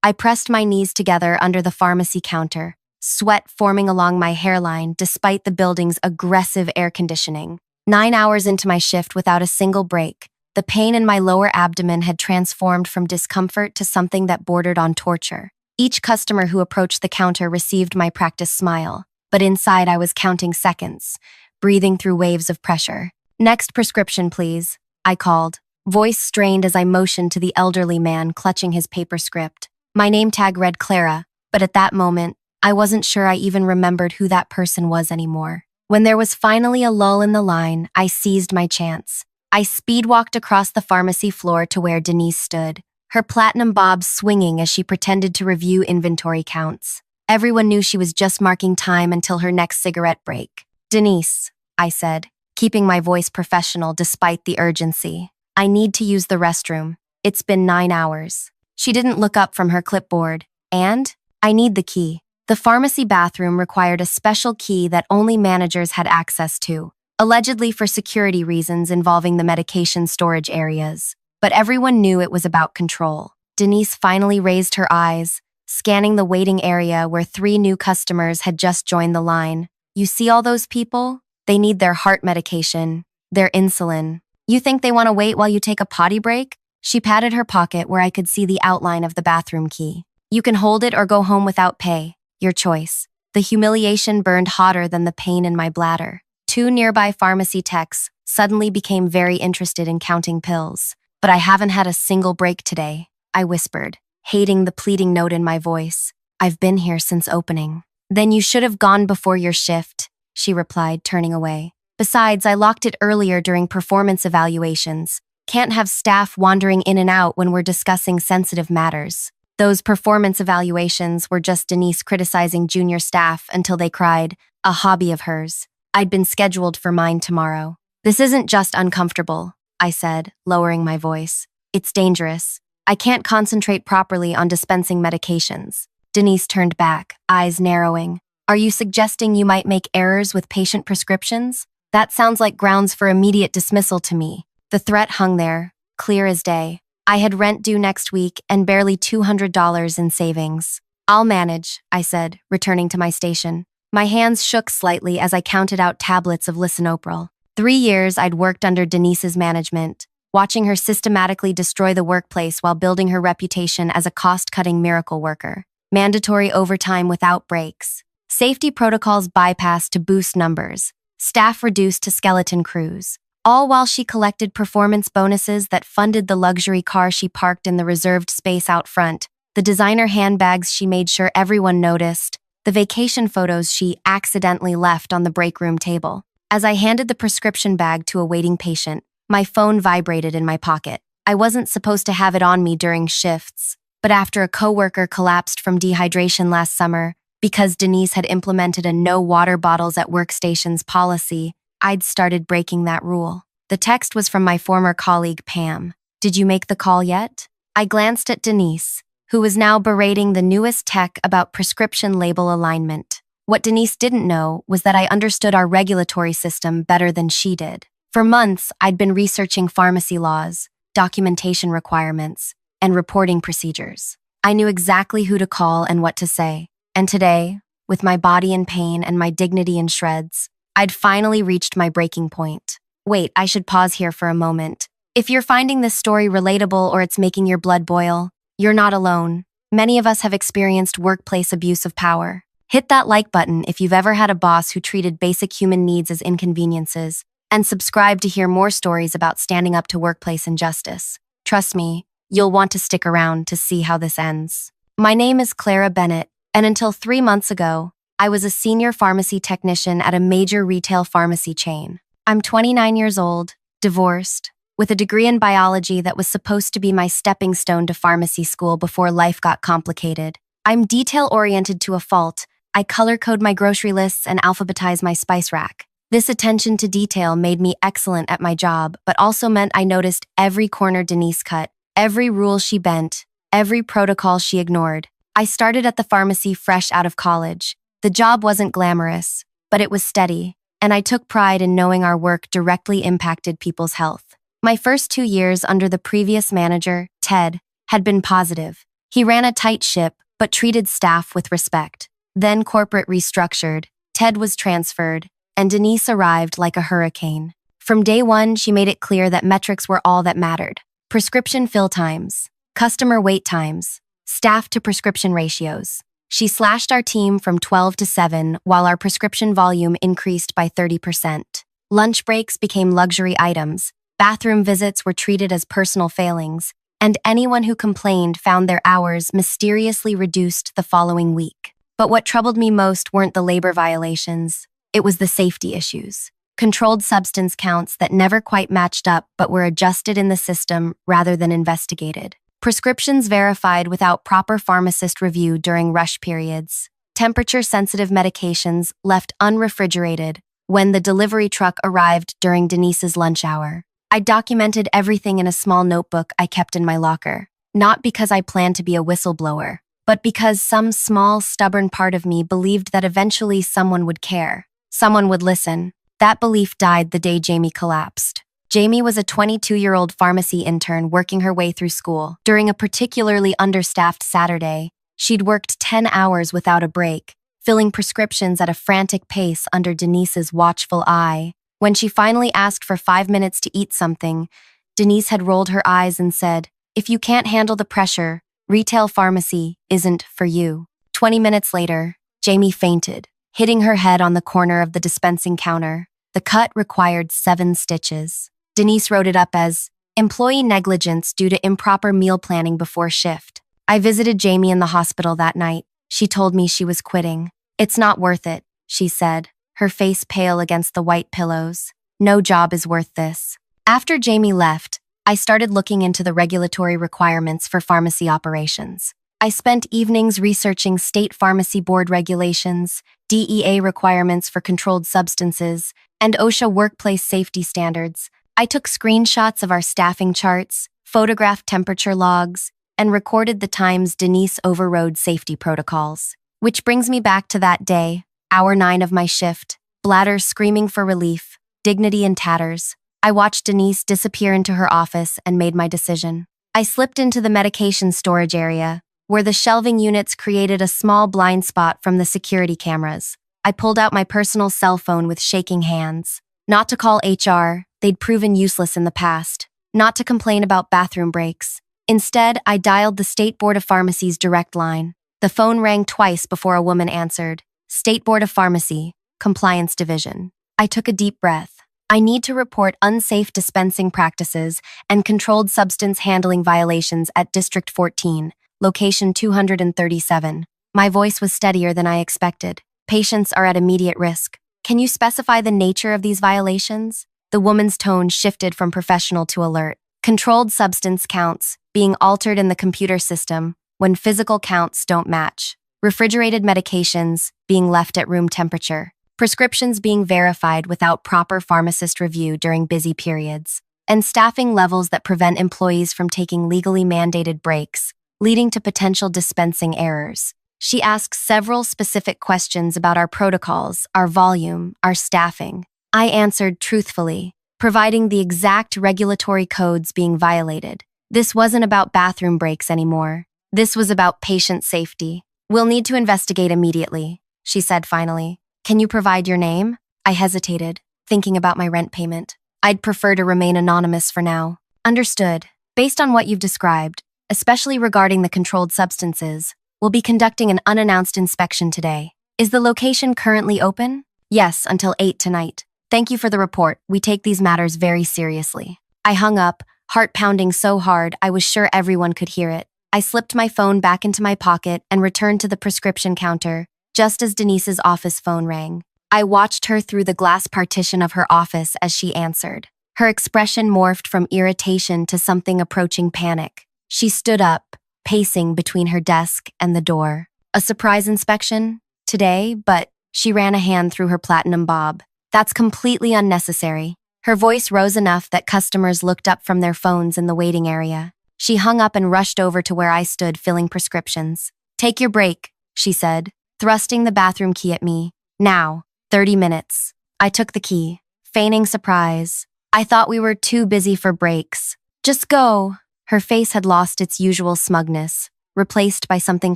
I pressed my knees together under the pharmacy counter, sweat forming along my hairline despite the building's aggressive air conditioning. 9 hours into my shift without a single break, the pain in my lower abdomen had transformed from discomfort to something that bordered on torture. Each customer who approached the counter received my practice smile, but inside I was counting seconds, breathing through waves of pressure. "Next prescription, please," I called, voice strained as I motioned to the elderly man clutching his paper script. My name tag read Clara, but at that moment, I wasn't sure I even remembered who that person was anymore. When there was finally a lull in the line, I seized my chance. I speed-walked across the pharmacy floor to where Denise stood, her platinum bob swinging as she pretended to review inventory counts. Everyone knew she was just marking time until her next cigarette break. "Denise," I said, keeping my voice professional despite the urgency. "I need to use the restroom. It's been 9 hours." She didn't look up from her clipboard. "And? I need the key." The pharmacy bathroom required a special key that only managers had access to, allegedly for security reasons involving the medication storage areas. But everyone knew it was about control. Denise finally raised her eyes, scanning the waiting area where 3 new customers had just joined the line. "You see all those people? They need their heart medication, their insulin. You think they want to wait while you take a potty break?" She patted her pocket where I could see the outline of the bathroom key. "You can hold it or go home without pay. Your choice." The humiliation burned hotter than the pain in my bladder. 2 nearby pharmacy techs suddenly became very interested in counting pills. "But I haven't had a single break today," I whispered, hating the pleading note in my voice. "I've been here since opening." "Then you should have gone before your shift," she replied, turning away. "Besides, I locked it earlier during performance evaluations. Can't have staff wandering in and out when we're discussing sensitive matters." Those performance evaluations were just Denise criticizing junior staff until they cried, a hobby of hers. I'd been scheduled for mine tomorrow. "This isn't just uncomfortable," I said, lowering my voice. "It's dangerous. I can't concentrate properly on dispensing medications." Denise turned back, eyes narrowing. "Are you suggesting you might make errors with patient prescriptions? That sounds like grounds for immediate dismissal to me." The threat hung there, clear as day. I had rent due next week and barely $200 in savings. "I'll manage," I said, returning to my station. My hands shook slightly as I counted out tablets of lisinopril. 3 years I'd worked under Denise's management, watching her systematically destroy the workplace while building her reputation as a cost-cutting miracle worker. Mandatory overtime without breaks. Safety protocols bypassed to boost numbers. Staff reduced to skeleton crews. All while she collected performance bonuses that funded the luxury car she parked in the reserved space out front, the designer handbags she made sure everyone noticed, the vacation photos she accidentally left on the break room table. As I handed the prescription bag to a waiting patient, my phone vibrated in my pocket. I wasn't supposed to have it on me during shifts, but after a coworker collapsed from dehydration last summer because Denise had implemented a no water bottles at workstations policy, I'd started breaking that rule. The text was from my former colleague, Pam. "Did you make the call yet?" I glanced at Denise, who was now berating the newest tech about prescription label alignment. What Denise didn't know was that I understood our regulatory system better than she did. For months, I'd been researching pharmacy laws, documentation requirements, and reporting procedures. I knew exactly who to call and what to say. And today, with my body in pain and my dignity in shreds, I'd finally reached my breaking point. Wait, I should pause here for a moment. If you're finding this story relatable or it's making your blood boil, you're not alone. Many of us have experienced workplace abuse of power. Hit that like button if you've ever had a boss who treated basic human needs as inconveniences, and subscribe to hear more stories about standing up to workplace injustice. Trust me, you'll want to stick around to see how this ends. My name is Clara Bennett, and until 3 months ago, I was a senior pharmacy technician at a major retail pharmacy chain. I'm 29 years old, divorced, with a degree in biology that was supposed to be my stepping stone to pharmacy school before life got complicated. I'm detail-oriented to a fault. I color-code my grocery lists and alphabetize my spice rack. This attention to detail made me excellent at my job, but also meant I noticed every corner Denise cut, every rule she bent, every protocol she ignored. I started at the pharmacy fresh out of college. The job wasn't glamorous, but it was steady, and I took pride in knowing our work directly impacted people's health. My first 2 years under the previous manager, Ted, had been positive. He ran a tight ship, but treated staff with respect. Then corporate restructured, Ted was transferred, and Denise arrived like a hurricane. From day one, she made it clear that metrics were all that mattered. Prescription fill times, customer wait times, staff to prescription ratios. She slashed our team from 12 to 7 while our prescription volume increased by 30%. Lunch breaks became luxury items, bathroom visits were treated as personal failings, and anyone who complained found their hours mysteriously reduced the following week. But what troubled me most weren't the labor violations, it was the safety issues. Controlled substance counts that never quite matched up but were adjusted in the system rather than investigated. Prescriptions verified without proper pharmacist review during rush periods. Temperature-sensitive medications left unrefrigerated when the delivery truck arrived during Denise's lunch hour. I documented everything in a small notebook I kept in my locker, not because I planned to be a whistleblower, but because some small, stubborn part of me believed that eventually someone would care. Someone would listen. That belief died the day Jamie collapsed. Jamie was a 22-year-old pharmacy intern working her way through school. During a particularly understaffed Saturday, she'd worked 10 hours without a break, filling prescriptions at a frantic pace under Denise's watchful eye. When she finally asked for 5 minutes to eat something, Denise had rolled her eyes and said, "If you can't handle the pressure, retail pharmacy isn't for you." 20 minutes later, Jamie fainted, hitting her head on the corner of the dispensing counter. The cut required 7 stitches. Denise wrote it up as employee negligence due to improper meal planning before shift. I visited Jamie in the hospital that night. She told me she was quitting. "It's not worth it," she said, her face pale against the white pillows. "No job is worth this." After Jamie left, I started looking into the regulatory requirements for pharmacy operations. I spent evenings researching state pharmacy board regulations, DEA requirements for controlled substances, and OSHA workplace safety standards. I took screenshots of our staffing charts, photographed temperature logs, and recorded the times Denise overrode safety protocols. Which brings me back to that day, hour 9 of my shift, bladder screaming for relief, dignity in tatters. I watched Denise disappear into her office and made my decision. I slipped into the medication storage area, where the shelving units created a small blind spot from the security cameras. I pulled out my personal cell phone with shaking hands. Not to call HR, they'd proven useless in the past. Not to complain about bathroom breaks. Instead, I dialed the State Board of Pharmacy's direct line. The phone rang twice before a woman answered. State Board of Pharmacy, Compliance Division. I took a deep breath. I need to report unsafe dispensing practices and controlled substance handling violations at District 14, location 237. My voice was steadier than I expected. Patients are at immediate risk. Can you specify the nature of these violations? The woman's tone shifted from professional to alert. Controlled substance counts being altered in the computer system when physical counts don't match. Refrigerated medications being left at room temperature. Prescriptions being verified without proper pharmacist review during busy periods. And staffing levels that prevent employees from taking legally mandated breaks, leading to potential dispensing errors. She asked several specific questions about our protocols, our volume, our staffing. I answered truthfully, providing the exact regulatory codes being violated. This wasn't about bathroom breaks anymore. This was about patient safety. "We'll need to investigate immediately," she said finally. "Can you provide your name?" I hesitated, thinking about my rent payment. "I'd prefer to remain anonymous for now." "Understood. Based on what you've described, especially regarding the controlled substances, we'll be conducting an unannounced inspection today. Is the location currently open?" "Yes, until 8 tonight. Thank you for the report. We take these matters very seriously." I hung up, heart pounding so hard I was sure everyone could hear it. I slipped my phone back into my pocket and returned to the prescription counter, just as Denise's office phone rang. I watched her through the glass partition of her office as she answered. Her expression morphed from irritation to something approaching panic. She stood up, pacing between her desk and the door. "A surprise inspection? Today, but..." She ran a hand through her platinum bob. "That's completely unnecessary." Her voice rose enough that customers looked up from their phones in the waiting area. She hung up and rushed over to where I stood filling prescriptions. "Take your break," she said, thrusting the bathroom key at me. "Now, 30 minutes." I took the key, feigning surprise. "I thought we were too busy for breaks." "Just go." Her face had lost its usual smugness. replaced by something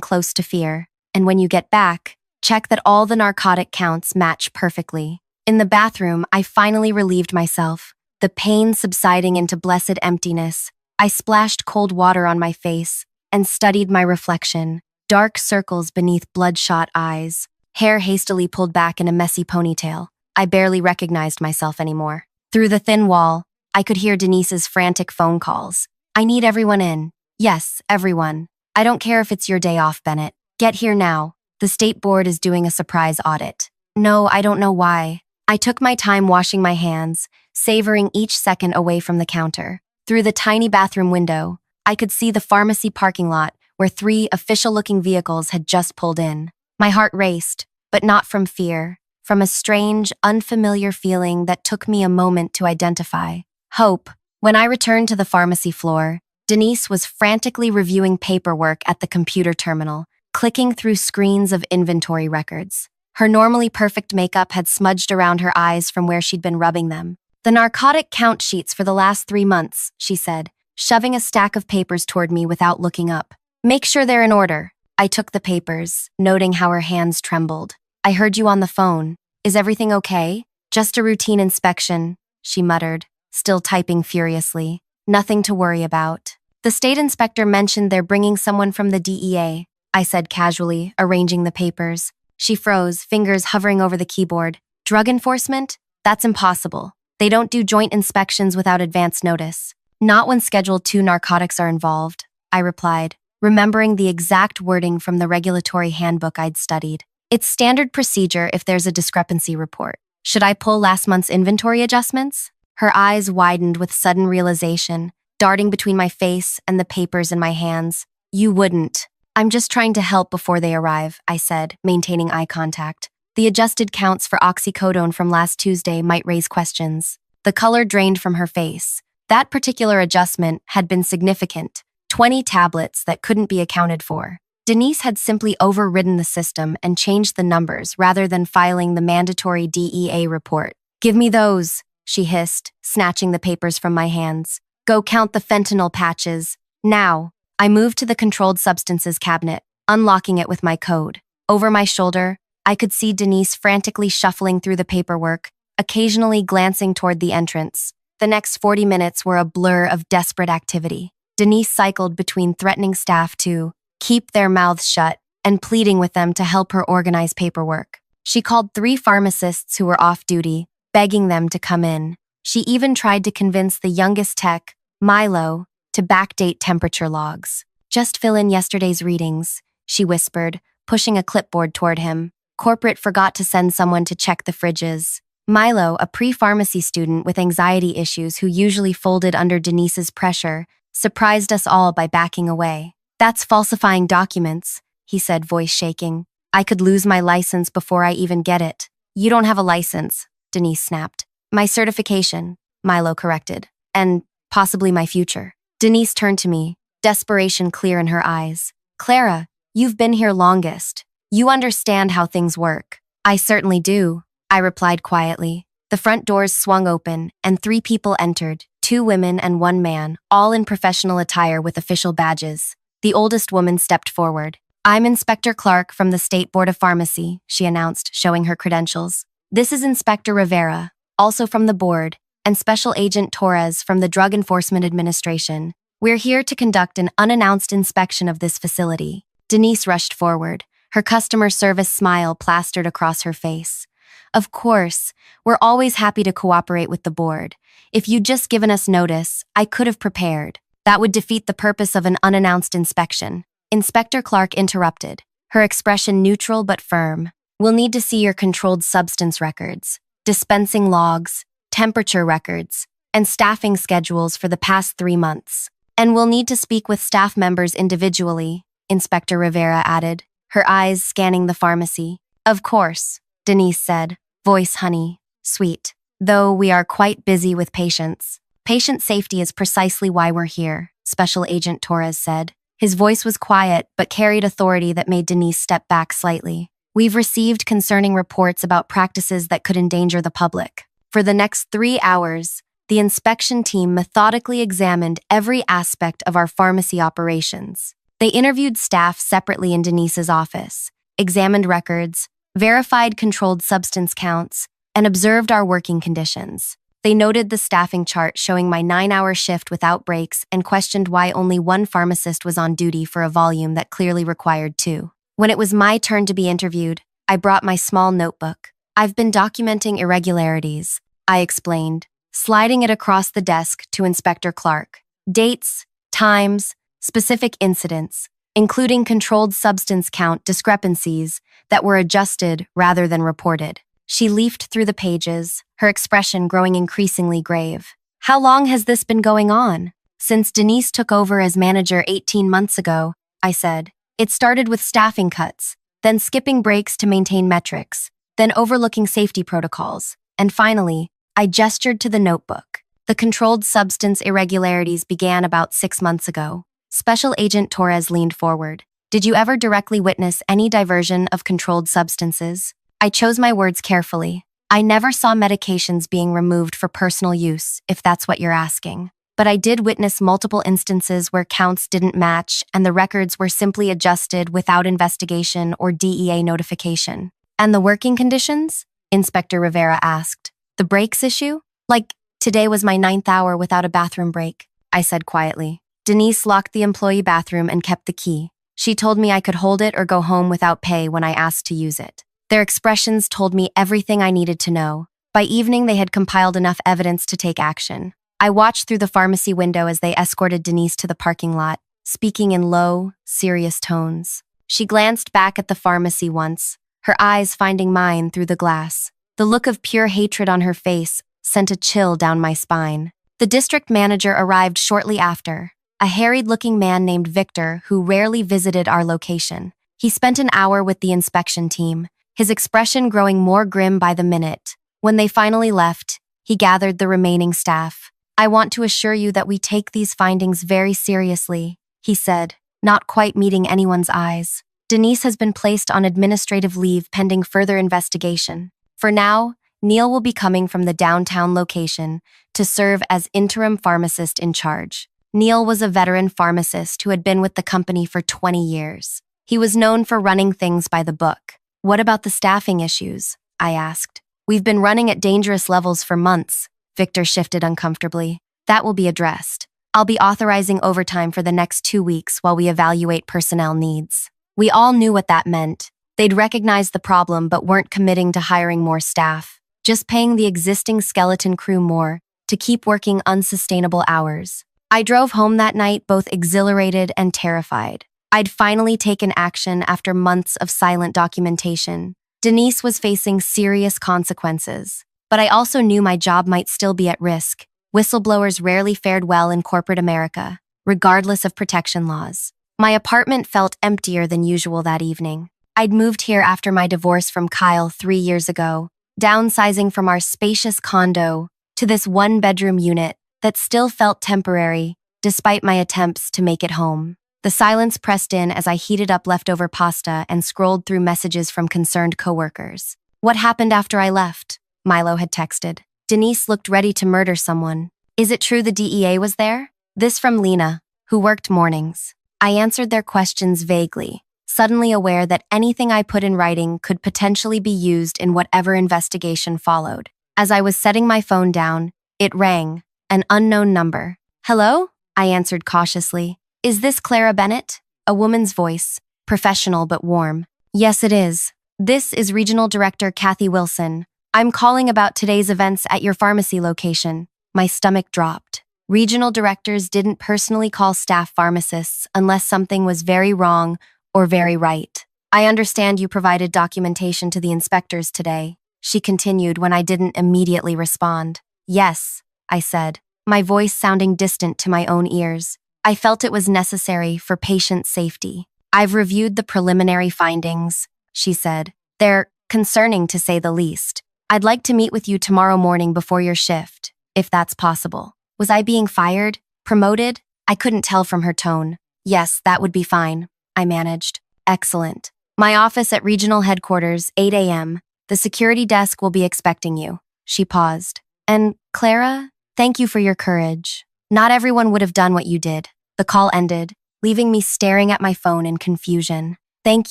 close to fear. And when you get back, check that all the narcotic counts match perfectly. In the bathroom, I finally relieved myself, the pain subsiding into blessed emptiness. I splashed cold water on my face and studied my reflection, dark circles beneath bloodshot eyes, hair hastily pulled back in a messy ponytail. I barely recognized myself anymore. Through the thin wall, I could hear Denise's frantic phone calls. I need everyone in. Yes, everyone. I don't care if it's your day off, Bennett. Get here now. The state board is doing a surprise audit. No, I don't know why. I took my time washing my hands, savoring each second away from the counter. Through the tiny bathroom window, I could see the pharmacy parking lot where 3 official-looking vehicles had just pulled in. My heart raced, but not from fear, from a strange, unfamiliar feeling that took me a moment to identify. Hope. When I returned to the pharmacy floor, Denise was frantically reviewing paperwork at the computer terminal, clicking through screens of inventory records. Her normally perfect makeup had smudged around her eyes from where she'd been rubbing them. The narcotic count sheets for the last 3 months, she said, shoving a stack of papers toward me without looking up. Make sure they're in order. I took the papers, noting how her hands trembled. I heard you on the phone. Is everything okay? Just a routine inspection, she muttered, still typing furiously. Nothing to worry about. The state inspector mentioned they're bringing someone from the DEA, I said casually, arranging the papers. She froze, fingers hovering over the keyboard. Drug enforcement? That's impossible. They don't do joint inspections without advance notice. Not when Schedule 2 narcotics are involved, I replied, remembering the exact wording from the regulatory handbook I'd studied. It's standard procedure if there's a discrepancy report. Should I pull last month's inventory adjustments? Her eyes widened with sudden realization, darting between my face and the papers in my hands. You wouldn't. I'm just trying to help before they arrive, I said, maintaining eye contact. The adjusted counts for oxycodone from last Tuesday might raise questions. The color drained from her face. That particular adjustment had been significant. 20 tablets that couldn't be accounted for. Denise had simply overridden the system and changed the numbers rather than filing the mandatory DEA report. Give me those, she hissed, snatching the papers from my hands. Go count the fentanyl patches. Now. I moved to the controlled substances cabinet, unlocking it with my code. Over my shoulder, I could see Denise frantically shuffling through the paperwork, occasionally glancing toward the entrance. The next 40 minutes were a blur of desperate activity. Denise cycled between threatening staff to keep their mouths shut and pleading with them to help her organize paperwork. She called 3 pharmacists who were off duty, begging them to come in. She even tried to convince the youngest tech, Milo, to backdate temperature logs. Just fill in yesterday's readings, she whispered, pushing a clipboard toward him. Corporate forgot to send someone to check the fridges. Milo, a pre-pharmacy student with anxiety issues who usually folded under Denise's pressure, surprised us all by backing away. That's falsifying documents, he said, voice shaking. I could lose my license before I even get it. You don't have a license, Denise snapped. My certification, Milo corrected, and possibly my future. Denise turned to me, desperation clear in her eyes. Clara, you've been here longest. You understand how things work. I certainly do, I replied quietly. The front doors swung open, and 3 people entered, 2 women and 1 man, all in professional attire with official badges. The oldest woman stepped forward. I'm Inspector Clark from the State Board of Pharmacy, she announced, showing her credentials. This is Inspector Rivera, also from the board, and Special Agent Torres from the Drug Enforcement Administration. We're here to conduct an unannounced inspection of this facility. Denise rushed forward, her customer service smile plastered across her face. Of course, we're always happy to cooperate with the board. If you'd just given us notice, I could have prepared. That would defeat the purpose of an unannounced inspection. Inspector Clark interrupted, her expression neutral but firm. We'll need to see your controlled substance records, dispensing logs, temperature records, and staffing schedules for the past 3 months. And we'll need to speak with staff members individually, Inspector Rivera added, her eyes scanning the pharmacy. Of course, Denise said, voice honey, sweet. Though we are quite busy with patients. Patient safety is precisely why we're here, Special Agent Torres said. His voice was quiet but carried authority that made Denise step back slightly. We've received concerning reports about practices that could endanger the public. For the next 3 hours, the inspection team methodically examined every aspect of our pharmacy operations. They interviewed staff separately in Denise's office, examined records, verified controlled substance counts, and observed our working conditions. They noted the staffing chart showing my 9-hour shift without breaks and questioned why only one pharmacist was on duty for a volume that clearly required two. When it was my turn to be interviewed, I brought my small notebook. "I've been documenting irregularities," I explained, sliding it across the desk to Inspector Clark. "Dates, times, specific incidents, including controlled substance count discrepancies that were adjusted rather than reported." She leafed through the pages, her expression growing increasingly grave. "How long has this been going on?" "Since Denise took over as manager 18 months ago," I said. "It started with staffing cuts, then skipping breaks to maintain metrics, then overlooking safety protocols, and finally, I gestured to the notebook. The controlled substance irregularities began about 6 months ago." Special Agent Torres leaned forward. "Did you ever directly witness any diversion of controlled substances?" I chose my words carefully. "I never saw medications being removed for personal use, if that's what you're asking. But I did witness multiple instances where counts didn't match and the records were simply adjusted without investigation or DEA notification." "And the working conditions?" Inspector Rivera asked. "The breaks issue? Like, today was my 9th hour without a bathroom break," I said quietly. "Denise locked the employee bathroom and kept the key. She told me I could hold it or go home without pay when I asked to use it." Their expressions told me everything I needed to know. By evening, they had compiled enough evidence to take action. I watched through the pharmacy window as they escorted Denise to the parking lot, speaking in low, serious tones. She glanced back at the pharmacy once, her eyes finding mine through the glass. The look of pure hatred on her face sent a chill down my spine. The district manager arrived shortly after, a harried-looking man named Victor who rarely visited our location. He spent an hour with the inspection team, his expression growing more grim by the minute. When they finally left, he gathered the remaining staff. "I want to assure you that we take these findings very seriously," he said, not quite meeting anyone's eyes. "Denise has been placed on administrative leave pending further investigation. For now, Neil will be coming from the downtown location to serve as interim pharmacist in charge." Neil was a veteran pharmacist who had been with the company for 20 years. He was known for running things by the book. "What about the staffing issues?" I asked. "We've been running at dangerous levels for months." Victor shifted uncomfortably. "That will be addressed. I'll be authorizing overtime for the next 2 weeks while we evaluate personnel needs." We all knew what that meant. They'd recognized the problem but weren't committing to hiring more staff, just paying the existing skeleton crew more to keep working unsustainable hours. I drove home that night both exhilarated and terrified. I'd finally taken action after months of silent documentation. Denise was facing serious consequences, but I also knew my job might still be at risk. Whistleblowers rarely fared well in corporate America, regardless of protection laws. My apartment felt emptier than usual that evening. I'd moved here after my divorce from Kyle 3 years ago, downsizing from our spacious condo to this one-bedroom unit that still felt temporary, despite my attempts to make it home. The silence pressed in as I heated up leftover pasta and scrolled through messages from concerned coworkers. "What happened after I left?" Milo had texted. "Denise looked ready to murder someone. Is it true the DEA was there?" This from Lena, who worked mornings. I answered their questions vaguely, suddenly aware that anything I put in writing could potentially be used in whatever investigation followed. As I was setting my phone down, it rang, an unknown number. "Hello?" I answered cautiously. "Is this Clara Bennett?" A woman's voice, professional but warm. "Yes, it is. This is Regional Director Kathy Wilson. I'm calling about today's events at your pharmacy location." My stomach dropped. Regional directors didn't personally call staff pharmacists unless something was very wrong or very right. "I understand you provided documentation to the inspectors today," she continued when I didn't immediately respond. "Yes," I said, my voice sounding distant to my own ears. I felt it was necessary for patient safety. "I've reviewed the preliminary findings," she said. "They're concerning to say the least. I'd like to meet with you tomorrow morning before your shift, if that's possible." Was I being fired? Promoted? I couldn't tell from her tone. "Yes, that would be fine," I managed. "Excellent. My office at regional headquarters, 8 a.m. The security desk will be expecting you." She paused. "And, Clara, thank you for your courage. Not everyone would have done what you did." The call ended, leaving me staring at my phone in confusion. Thank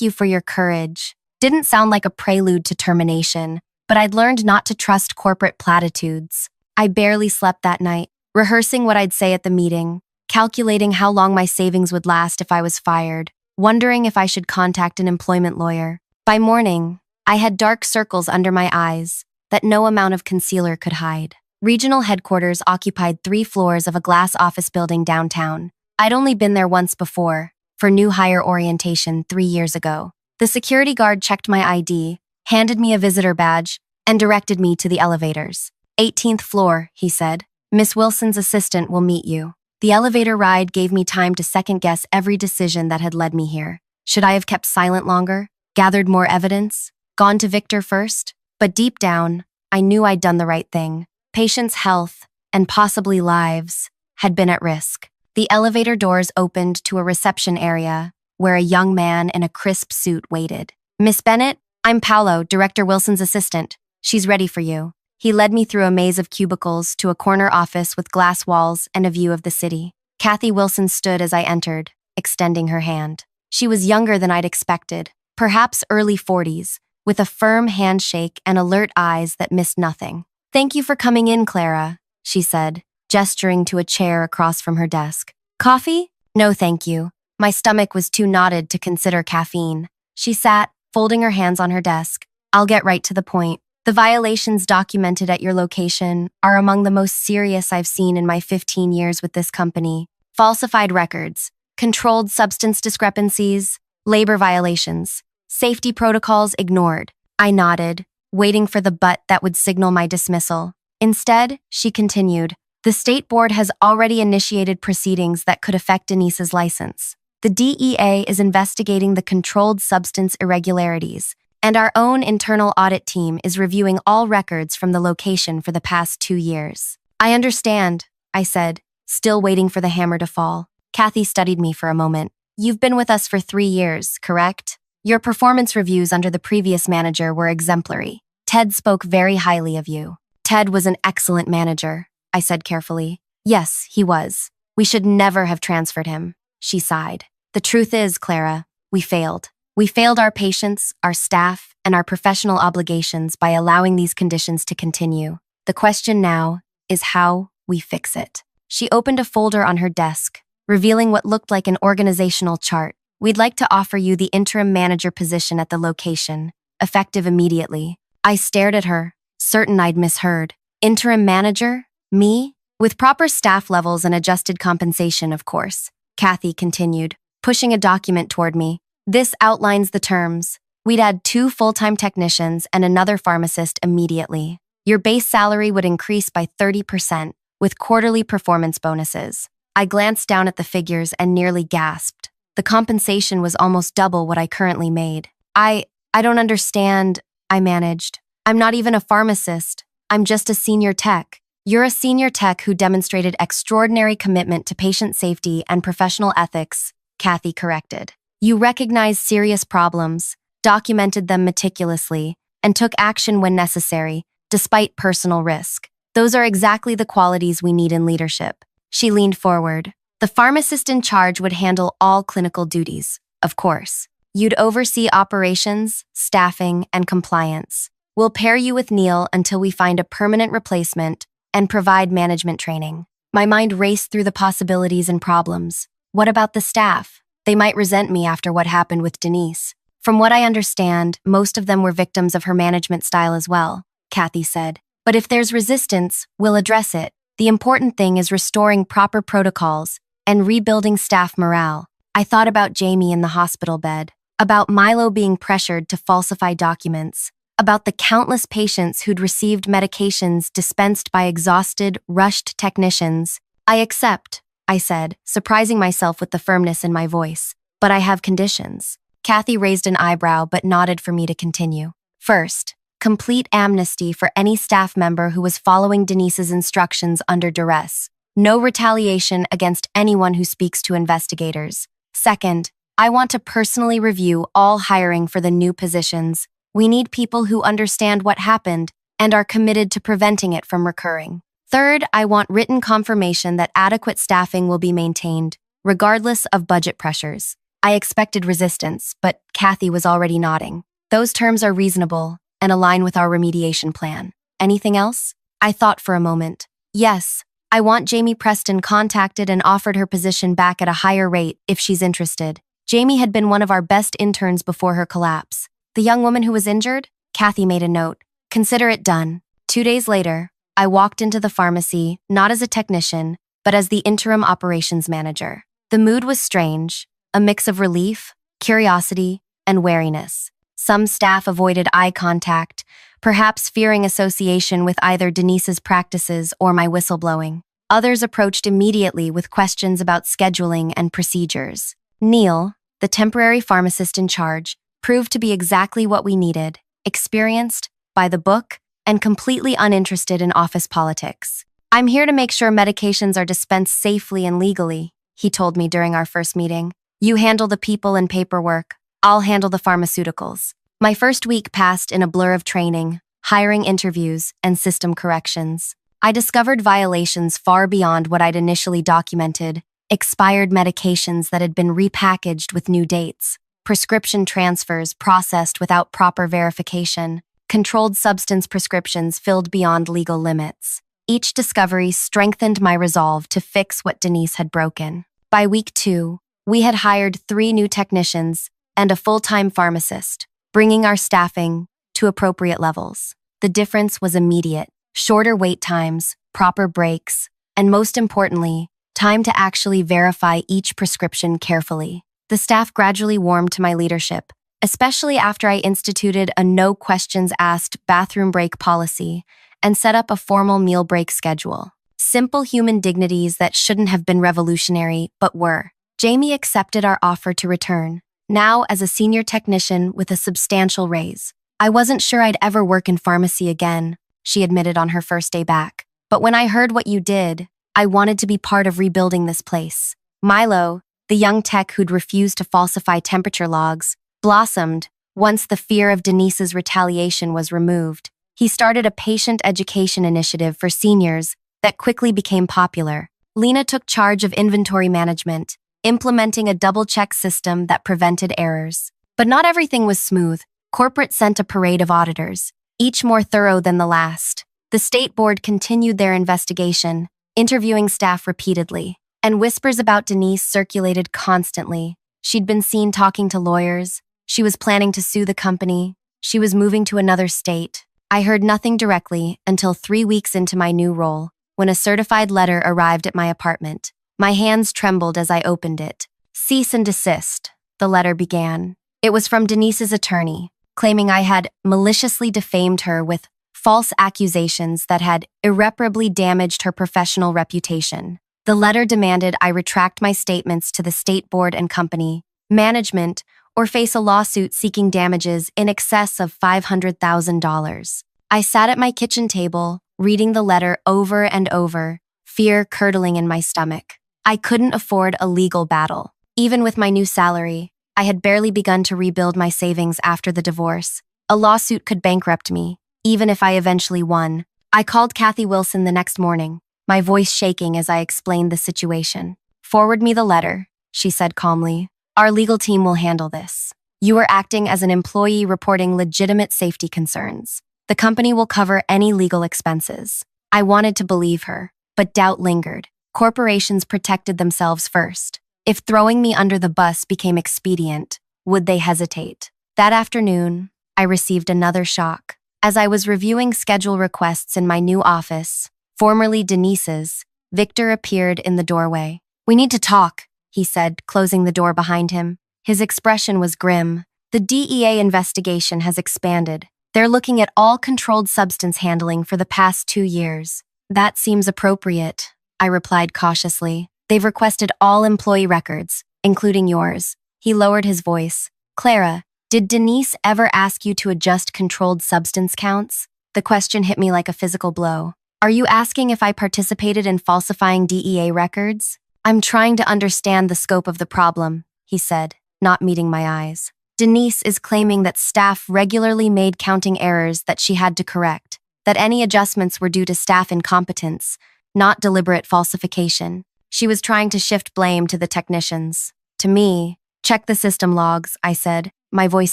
you for your courage. Didn't sound like a prelude to termination, but I'd learned not to trust corporate platitudes. I barely slept that night, rehearsing what I'd say at the meeting, calculating how long my savings would last if I was fired, wondering if I should contact an employment lawyer. By morning, I had dark circles under my eyes that no amount of concealer could hide. Regional headquarters occupied 3 floors of a glass office building downtown. I'd only been there once before, for new hire orientation 3 years ago. The security guard checked my ID, handed me a visitor badge, and directed me to the elevators. 18th floor, he said. Miss Wilson's assistant will meet you. The elevator ride gave me time to second-guess every decision that had led me here. Should I have kept silent longer? Gathered more evidence? Gone to Victor first? But deep down, I knew I'd done the right thing. Patients' health, and possibly lives, had been at risk. The elevator doors opened to a reception area where a young man in a crisp suit waited. Miss Bennett, I'm Paolo, Director Wilson's assistant. She's ready for you. He led me through a maze of cubicles to a corner office with glass walls and a view of the city. Kathy Wilson stood as I entered, extending her hand. She was younger than I'd expected, perhaps early 40s, with a firm handshake and alert eyes that missed nothing. Thank you for coming in, Clara, she said, gesturing to a chair across from her desk. Coffee? No, thank you. My stomach was too knotted to consider caffeine. She sat, folding her hands on her desk. I'll get right to the point. The violations documented at your location are among the most serious I've seen in my 15 years with this company. Falsified records, controlled substance discrepancies, labor violations, safety protocols ignored. I nodded, waiting for the but that would signal my dismissal. Instead, she continued, the state board has already initiated proceedings that could affect Denise's license. The DEA is investigating the controlled substance irregularities, and our own internal audit team is reviewing all records from the location for the past 2 years. I understand, I said, still waiting for the hammer to fall. Kathy studied me for a moment. You've been with us for 3 years, correct? Your performance reviews under the previous manager were exemplary. Ted spoke very highly of you. Ted was an excellent manager, I said carefully. Yes, he was. We should never have transferred him, she sighed. The truth is, Clara, we failed. We failed our patients, our staff, and our professional obligations by allowing these conditions to continue. The question now is how we fix it. She opened a folder on her desk, revealing what looked like an organizational chart. We'd like to offer you the interim manager position at the location, effective immediately. I stared at her, certain I'd misheard. Interim manager? Me? With proper staff levels and adjusted compensation, of course. Kathy continued, pushing a document toward me. This outlines the terms. We'd add 2 full-time technicians and another pharmacist immediately. Your base salary would increase by 30%, with quarterly performance bonuses. I glanced down at the figures and nearly gasped. The compensation was almost double what I currently made. I don't understand, I managed. I'm not even a pharmacist. I'm just a senior tech. You're a senior tech who demonstrated extraordinary commitment to patient safety and professional ethics, Kathy corrected. You recognized serious problems, documented them meticulously, and took action when necessary, despite personal risk. Those are exactly the qualities we need in leadership. She leaned forward. The pharmacist in charge would handle all clinical duties, of course. You'd oversee operations, staffing, and compliance. We'll pair you with Neil until we find a permanent replacement and provide management training. My mind raced through the possibilities and problems. What about the staff? They might resent me after what happened with Denise. From what I understand, most of them were victims of her management style as well, Kathy said. But if there's resistance, we'll address it. The important thing is restoring proper protocols and rebuilding staff morale. I thought about Jamie in the hospital bed, about Milo being pressured to falsify documents, about the countless patients who'd received medications dispensed by exhausted, rushed technicians. I accept, I said, surprising myself with the firmness in my voice. But I have conditions. Kathy raised an eyebrow but nodded for me to continue. First, complete amnesty for any staff member who was following Denise's instructions under duress. No retaliation against anyone who speaks to investigators. Second, I want to personally review all hiring for the new positions. We need people who understand what happened and are committed to preventing it from recurring. Third, I want written confirmation that adequate staffing will be maintained, regardless of budget pressures. I expected resistance, but Kathy was already nodding. Those terms are reasonable and align with our remediation plan. Anything else? I thought for a moment. Yes, I want Jamie Preston contacted and offered her position back at a higher rate if she's interested. Jamie had been one of our best interns before her collapse. The young woman who was injured? Kathy made a note. Consider it done. 2 days later, I walked into the pharmacy, not as a technician, but as the interim operations manager. The mood was strange, a mix of relief, curiosity, and wariness. Some staff avoided eye contact, perhaps fearing association with either Denise's practices or my whistleblowing. Others approached immediately with questions about scheduling and procedures. Neil, the temporary pharmacist in charge, proved to be exactly what we needed: experienced, by the book, and completely uninterested in office politics. "I'm here to make sure medications are dispensed safely and legally," he told me during our first meeting. "You handle the people and paperwork. I'll handle the pharmaceuticals." My first week passed in a blur of training, hiring interviews, and system corrections. I discovered violations far beyond what I'd initially documented: expired medications that had been repackaged with new dates, prescription transfers processed without proper verification, controlled substance prescriptions filled beyond legal limits. Each discovery strengthened my resolve to fix what Denise had broken. By week 2, we had hired 3 new technicians and a full-time pharmacist, bringing our staffing to appropriate levels. The difference was immediate: shorter wait times, proper breaks, and most importantly, time to actually verify each prescription carefully. The staff gradually warmed to my leadership, especially after I instituted a no-questions-asked bathroom break policy and set up a formal meal break schedule. Simple human dignities that shouldn't have been revolutionary, but were. Jamie accepted our offer to return, now as a senior technician with a substantial raise. "I wasn't sure I'd ever work in pharmacy again," she admitted on her first day back. "But when I heard what you did, I wanted to be part of rebuilding this place." Milo, the young tech who'd refused to falsify temperature logs, blossomed once the fear of Denise's retaliation was removed. He started a patient education initiative for seniors that quickly became popular. Lena took charge of inventory management, implementing a double-check system that prevented errors. But not everything was smooth. Corporate sent a parade of auditors, each more thorough than the last. The state board continued their investigation, interviewing staff repeatedly, and whispers about Denise circulated constantly. She'd been seen talking to lawyers. She was planning to sue the company. She was moving to another state. I heard nothing directly until 3 weeks into my new role, when a certified letter arrived at my apartment. My hands trembled as I opened it. "Cease and desist," the letter began. It was from Denise's attorney, claiming I had maliciously defamed her with false accusations that had irreparably damaged her professional reputation. The letter demanded I retract my statements to the state board and company management or face a lawsuit seeking damages in excess of $500,000. I sat at my kitchen table, reading the letter over and over, fear curdling in my stomach. I couldn't afford a legal battle. Even with my new salary, I had barely begun to rebuild my savings after the divorce. A lawsuit could bankrupt me, even if I eventually won. I called Kathy Wilson the next morning, my voice shaking as I explained the situation. "Forward me the letter," she said calmly. "Our legal team will handle this. You are acting as an employee reporting legitimate safety concerns. The company will cover any legal expenses." I wanted to believe her, but doubt lingered. Corporations protected themselves first. If throwing me under the bus became expedient, would they hesitate? That afternoon, I received another shock. As I was reviewing schedule requests in my new office, formerly Denise's, Victor appeared in the doorway. "We need to talk," he said, closing the door behind him. His expression was grim. "The DEA investigation has expanded. They're looking at all controlled substance handling for the past 2 years. That seems appropriate," I replied cautiously. "They've requested all employee records, including yours." He lowered his voice. "Clara, did Denise ever ask you to adjust controlled substance counts?" The question hit me like a physical blow. "Are you asking if I participated in falsifying DEA records?" "I'm trying to understand the scope of the problem," he said, not meeting my eyes. "Denise is claiming that staff regularly made counting errors that she had to correct, that any adjustments were due to staff incompetence, not deliberate falsification. She was trying to shift blame to the technicians. To me, check the system logs, I said, my voice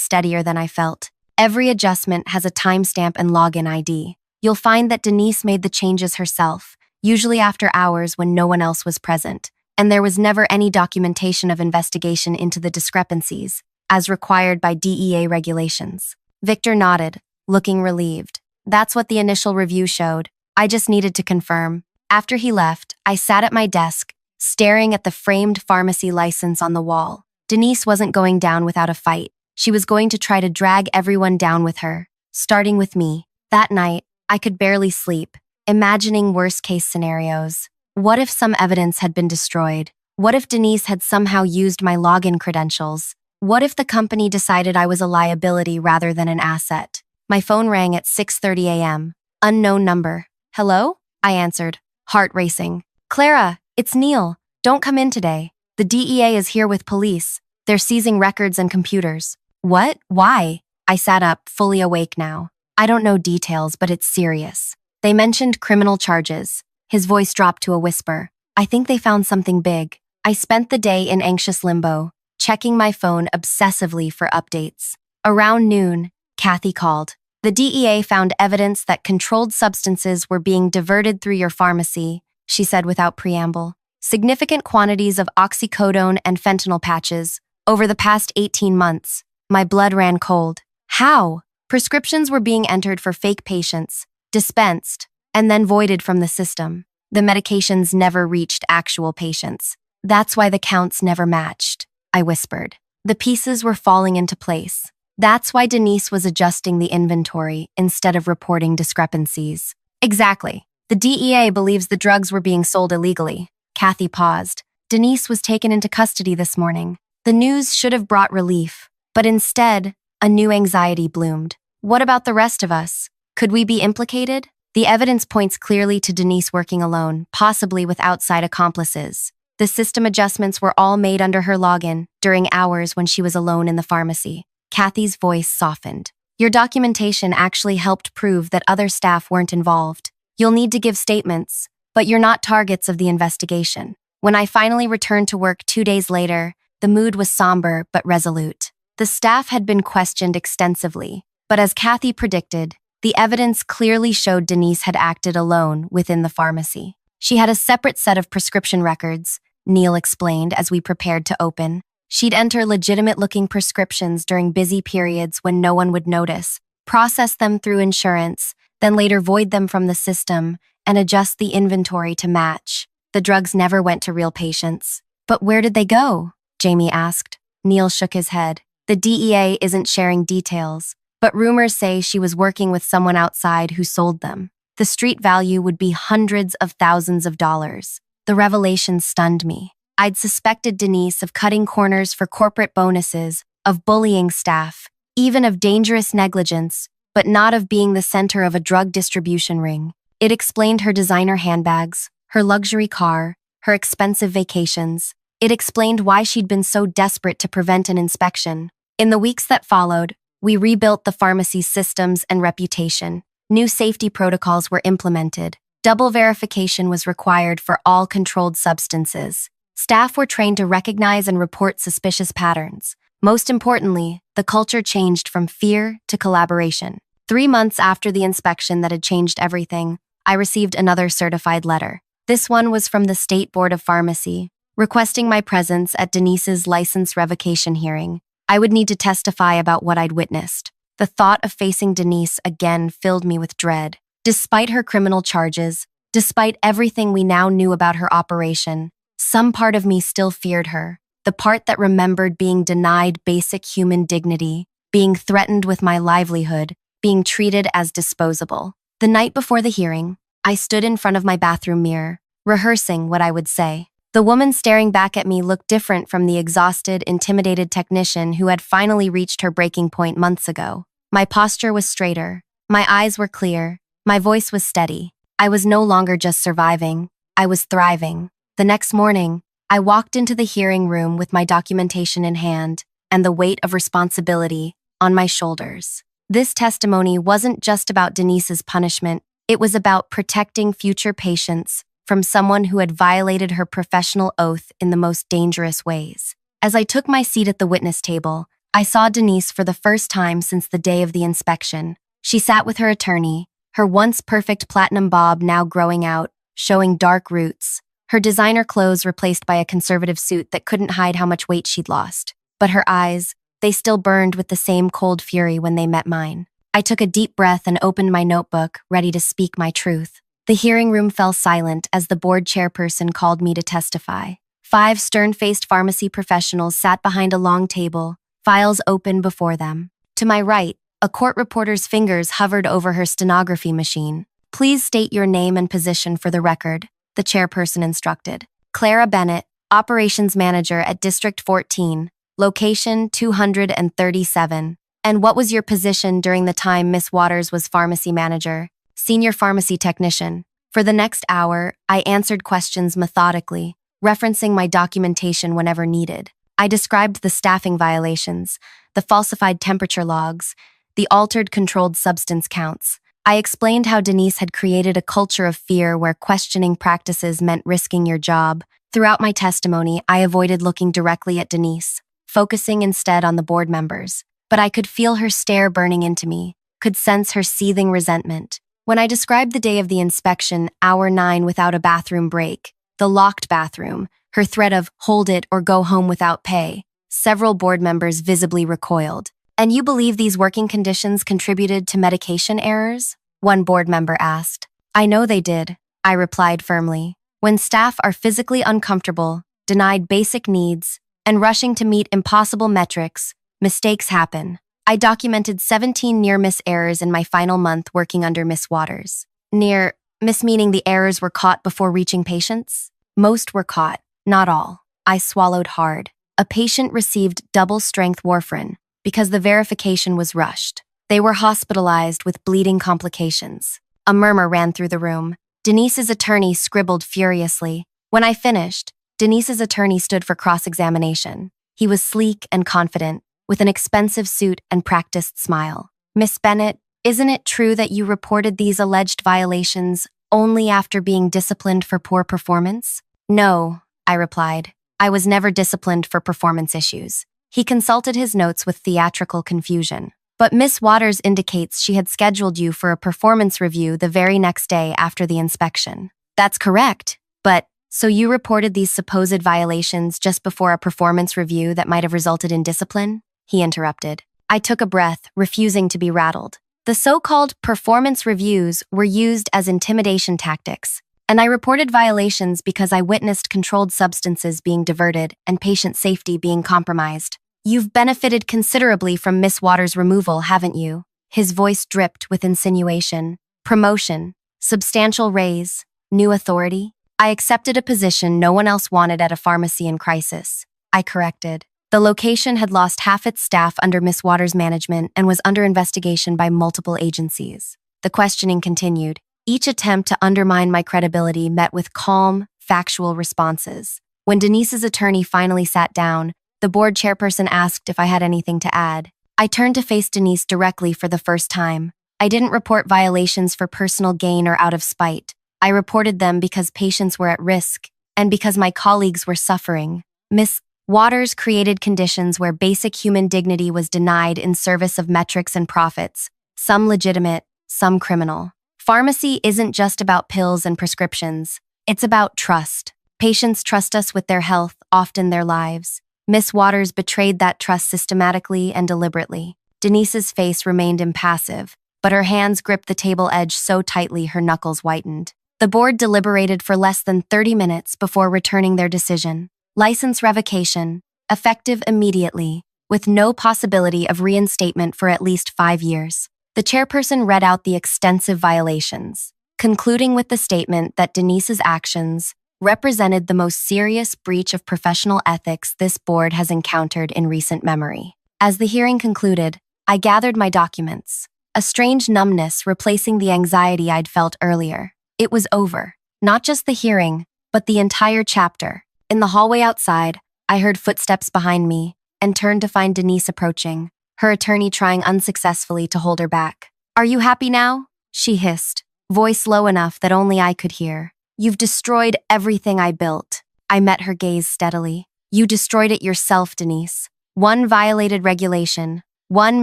steadier than I felt. Every adjustment has a timestamp and login ID. You'll find that Denise made the changes herself, usually after hours when no one else was present, and there was never any documentation of investigation into the discrepancies, as required by DEA regulations. Victor nodded, looking relieved. That's what the initial review showed. I just needed to confirm. After he left, I sat at my desk, staring at the framed pharmacy license on the wall. Denise wasn't going down without a fight. She was going to try to drag everyone down with her, starting with me. That night, I could barely sleep, imagining worst-case scenarios. What if some evidence had been destroyed? What if Denise had somehow used my login credentials? What if the company decided I was a liability rather than an asset? My phone rang at 6:30 a.m. Unknown number. Hello? I answered, heart racing. Clara, it's Neil. Don't come in today. The DEA is here with police. They're seizing records and computers. What? Why? I sat up, fully awake now. I don't know details, but it's serious. They mentioned criminal charges. His voice dropped to a whisper. I think they found something big. I spent the day in anxious limbo, checking my phone obsessively for updates. Around noon, Kathy called. The DEA found evidence that controlled substances were being diverted through your pharmacy, she said without preamble. Significant quantities of oxycodone and fentanyl patches. Over the past 18 months, my blood ran cold. How? Prescriptions were being entered for fake patients, dispensed, and then voided from the system. The medications never reached actual patients. That's why the counts never matched, I whispered. The pieces were falling into place. That's why Denise was adjusting the inventory instead of reporting discrepancies. Exactly. The DEA believes the drugs were being sold illegally. Kathy paused. Denise was taken into custody this morning. The news should have brought relief, but instead, a new anxiety bloomed. What about the rest of us? Could we be implicated? The evidence points clearly to Denise working alone, possibly with outside accomplices. The system adjustments were all made under her login, during hours when she was alone in the pharmacy. Kathy's voice softened. Your documentation actually helped prove that other staff weren't involved. You'll need to give statements, but you're not targets of the investigation. When I finally returned to work 2 days later, the mood was somber but resolute. The staff had been questioned extensively, but as Kathy predicted, the evidence clearly showed Denise had acted alone within the pharmacy. She had a separate set of prescription records, Neil explained as we prepared to open. She'd enter legitimate-looking prescriptions during busy periods when no one would notice, process them through insurance, then later void them from the system and adjust the inventory to match. The drugs never went to real patients. But where did they go? Jamie asked. Neil shook his head. The DEA isn't sharing details, but rumors say she was working with someone outside who sold them. The street value would be hundreds of thousands of dollars. The revelation stunned me. I'd suspected Denise of cutting corners for corporate bonuses, of bullying staff, even of dangerous negligence, but not of being the center of a drug distribution ring. It explained her designer handbags, her luxury car, her expensive vacations. It explained why she'd been so desperate to prevent an inspection. In the weeks that followed, we rebuilt the pharmacy's systems and reputation. New safety protocols were implemented. Double verification was required for all controlled substances. Staff were trained to recognize and report suspicious patterns. Most importantly, the culture changed from fear to collaboration. 3 months after the inspection that had changed everything, I received another certified letter. This one was from the State Board of Pharmacy, requesting my presence at Denise's license revocation hearing. I would need to testify about what I'd witnessed. The thought of facing Denise again filled me with dread. Despite her criminal charges, despite everything we now knew about her operation, some part of me still feared her. The part that remembered being denied basic human dignity, being threatened with my livelihood, being treated as disposable. The night before the hearing, I stood in front of my bathroom mirror, rehearsing what I would say. The woman staring back at me looked different from the exhausted, intimidated technician who had finally reached her breaking point months ago. My posture was straighter. My eyes were clear. My voice was steady. I was no longer just surviving. I was thriving. The next morning, I walked into the hearing room with my documentation in hand and the weight of responsibility on my shoulders. This testimony wasn't just about Denise's punishment. It was about protecting future patients from someone who had violated her professional oath in the most dangerous ways. As I took my seat at the witness table, I saw Denise for the first time since the day of the inspection. She sat with her attorney, her once perfect platinum bob now growing out, showing dark roots, her designer clothes replaced by a conservative suit that couldn't hide how much weight she'd lost. But her eyes, they still burned with the same cold fury when they met mine. I took a deep breath and opened my notebook, ready to speak my truth. The hearing room fell silent as the board chairperson called me to testify. 5 stern-faced pharmacy professionals sat behind a long table, files open before them. To my right, a court reporter's fingers hovered over her stenography machine. "Please state your name and position for the record," the chairperson instructed. "Clara Bennett, Operations Manager at District 14, location 237. And what was your position during the time Miss Waters was pharmacy manager?" "Senior pharmacy technician." For the next hour, I answered questions methodically, referencing my documentation whenever needed. I described the staffing violations, the falsified temperature logs, the altered controlled substance counts. I explained how Denise had created a culture of fear where questioning practices meant risking your job. Throughout my testimony, I avoided looking directly at Denise, focusing instead on the board members. But I could feel her stare burning into me, could sense her seething resentment. When I described the day of the inspection, hour 9 without a bathroom break, the locked bathroom, her threat of "hold it or go home without pay," several board members visibly recoiled. "And you believe these working conditions contributed to medication errors?" one board member asked. "I know they did," I replied firmly. "When staff are physically uncomfortable, denied basic needs, and rushing to meet impossible metrics, mistakes happen." I documented 17 near-miss errors in my final month working under Miss Waters. Miss meaning the errors were caught before reaching patients? Most were caught, not all. I swallowed hard. A patient received double-strength warfarin because the verification was rushed. They were hospitalized with bleeding complications. A murmur ran through the room. Denise's attorney scribbled furiously. When I finished, Denise's attorney stood for cross-examination. He was sleek and confident, with an expensive suit and practiced smile. "Miss Bennett, isn't it true that you reported these alleged violations only after being disciplined for poor performance?" "No," I replied. "I was never disciplined for performance issues." He consulted his notes with theatrical confusion. "But Miss Waters indicates she had scheduled you for a performance review the very next day after the inspection." "That's correct, but so you reported these supposed violations just before a performance review that might have resulted in discipline?" he interrupted. I took a breath, refusing to be rattled. The so-called performance reviews were used as intimidation tactics, and I reported violations because I witnessed controlled substances being diverted and patient safety being compromised. "You've benefited considerably from Miss Waters' removal, haven't you?" His voice dripped with insinuation. "Promotion, substantial raise, new authority?" "I accepted a position no one else wanted at a pharmacy in crisis," I corrected. The location had lost half its staff under Miss Waters' management and was under investigation by multiple agencies. The questioning continued. Each attempt to undermine my credibility met with calm, factual responses. When Denise's attorney finally sat down, the board chairperson asked if I had anything to add. I turned to face Denise directly for the first time. I didn't report violations for personal gain or out of spite. I reported them because patients were at risk and because my colleagues were suffering. Miss Waters created conditions where basic human dignity was denied in service of metrics and profits, some legitimate, some criminal. Pharmacy isn't just about pills and prescriptions. It's about trust. Patients trust us with their health, often their lives. Miss Waters betrayed that trust systematically and deliberately. Denise's face remained impassive, but her hands gripped the table edge so tightly her knuckles whitened. The board deliberated for less than 30 minutes before returning their decision. License revocation, effective immediately, with no possibility of reinstatement for at least 5 years. The chairperson read out the extensive violations, concluding with the statement that Denise's actions represented the most serious breach of professional ethics this board has encountered in recent memory. As the hearing concluded, I gathered my documents, a strange numbness replacing the anxiety I'd felt earlier. It was over, not just the hearing, but the entire chapter. In the hallway outside, I heard footsteps behind me and turned to find Denise approaching, her attorney trying unsuccessfully to hold her back. "Are you happy now?" she hissed, voice low enough that only I could hear. You've destroyed everything I built. I met her gaze steadily. You destroyed it yourself, Denise. One violated regulation, one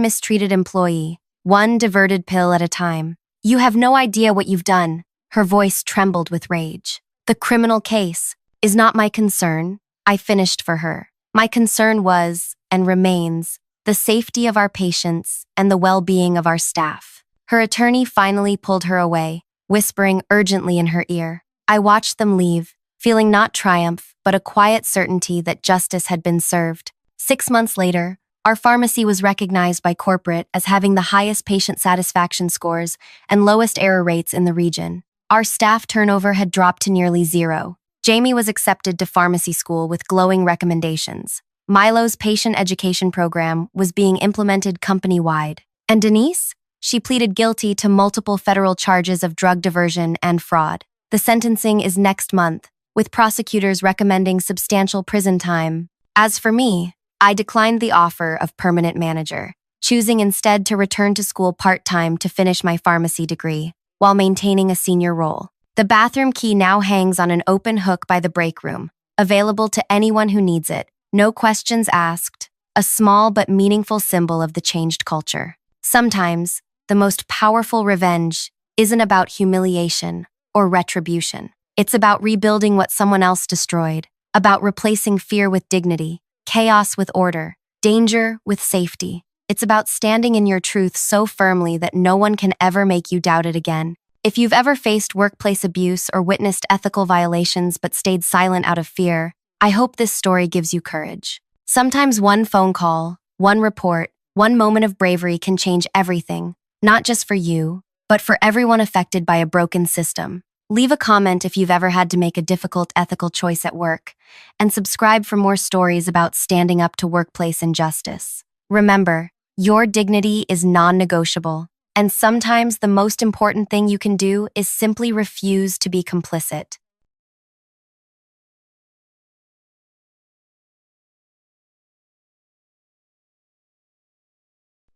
mistreated employee, one diverted pill at a time. You have no idea what you've done. Her voice trembled with rage. The criminal case is not my concern. I finished for her. My concern was, and remains, the safety of our patients and the well-being of our staff. Her attorney finally pulled her away, whispering urgently in her ear. I watched them leave, feeling not triumph, but a quiet certainty that justice had been served. 6 months later, our pharmacy was recognized by corporate as having the highest patient satisfaction scores and lowest error rates in the region. Our staff turnover had dropped to nearly zero. Jamie was accepted to pharmacy school with glowing recommendations. Milo's patient education program was being implemented company-wide. And Denise? She pleaded guilty to multiple federal charges of drug diversion and fraud. The sentencing is next month, with prosecutors recommending substantial prison time. As for me, I declined the offer of permanent manager, choosing instead to return to school part-time to finish my pharmacy degree, while maintaining a senior role. The bathroom key now hangs on an open hook by the break room, available to anyone who needs it, no questions asked, a small but meaningful symbol of the changed culture. Sometimes, the most powerful revenge isn't about humiliation or retribution. It's about rebuilding what someone else destroyed, about replacing fear with dignity, chaos with order, danger with safety. It's about standing in your truth so firmly that no one can ever make you doubt it again. If you've ever faced workplace abuse or witnessed ethical violations but stayed silent out of fear, I hope this story gives you courage. Sometimes one phone call, one report, one moment of bravery can change everything, not just for you, but for everyone affected by a broken system. Leave a comment if you've ever had to make a difficult ethical choice at work, and subscribe for more stories about standing up to workplace injustice. Remember, your dignity is non-negotiable, and sometimes the most important thing you can do is simply refuse to be complicit.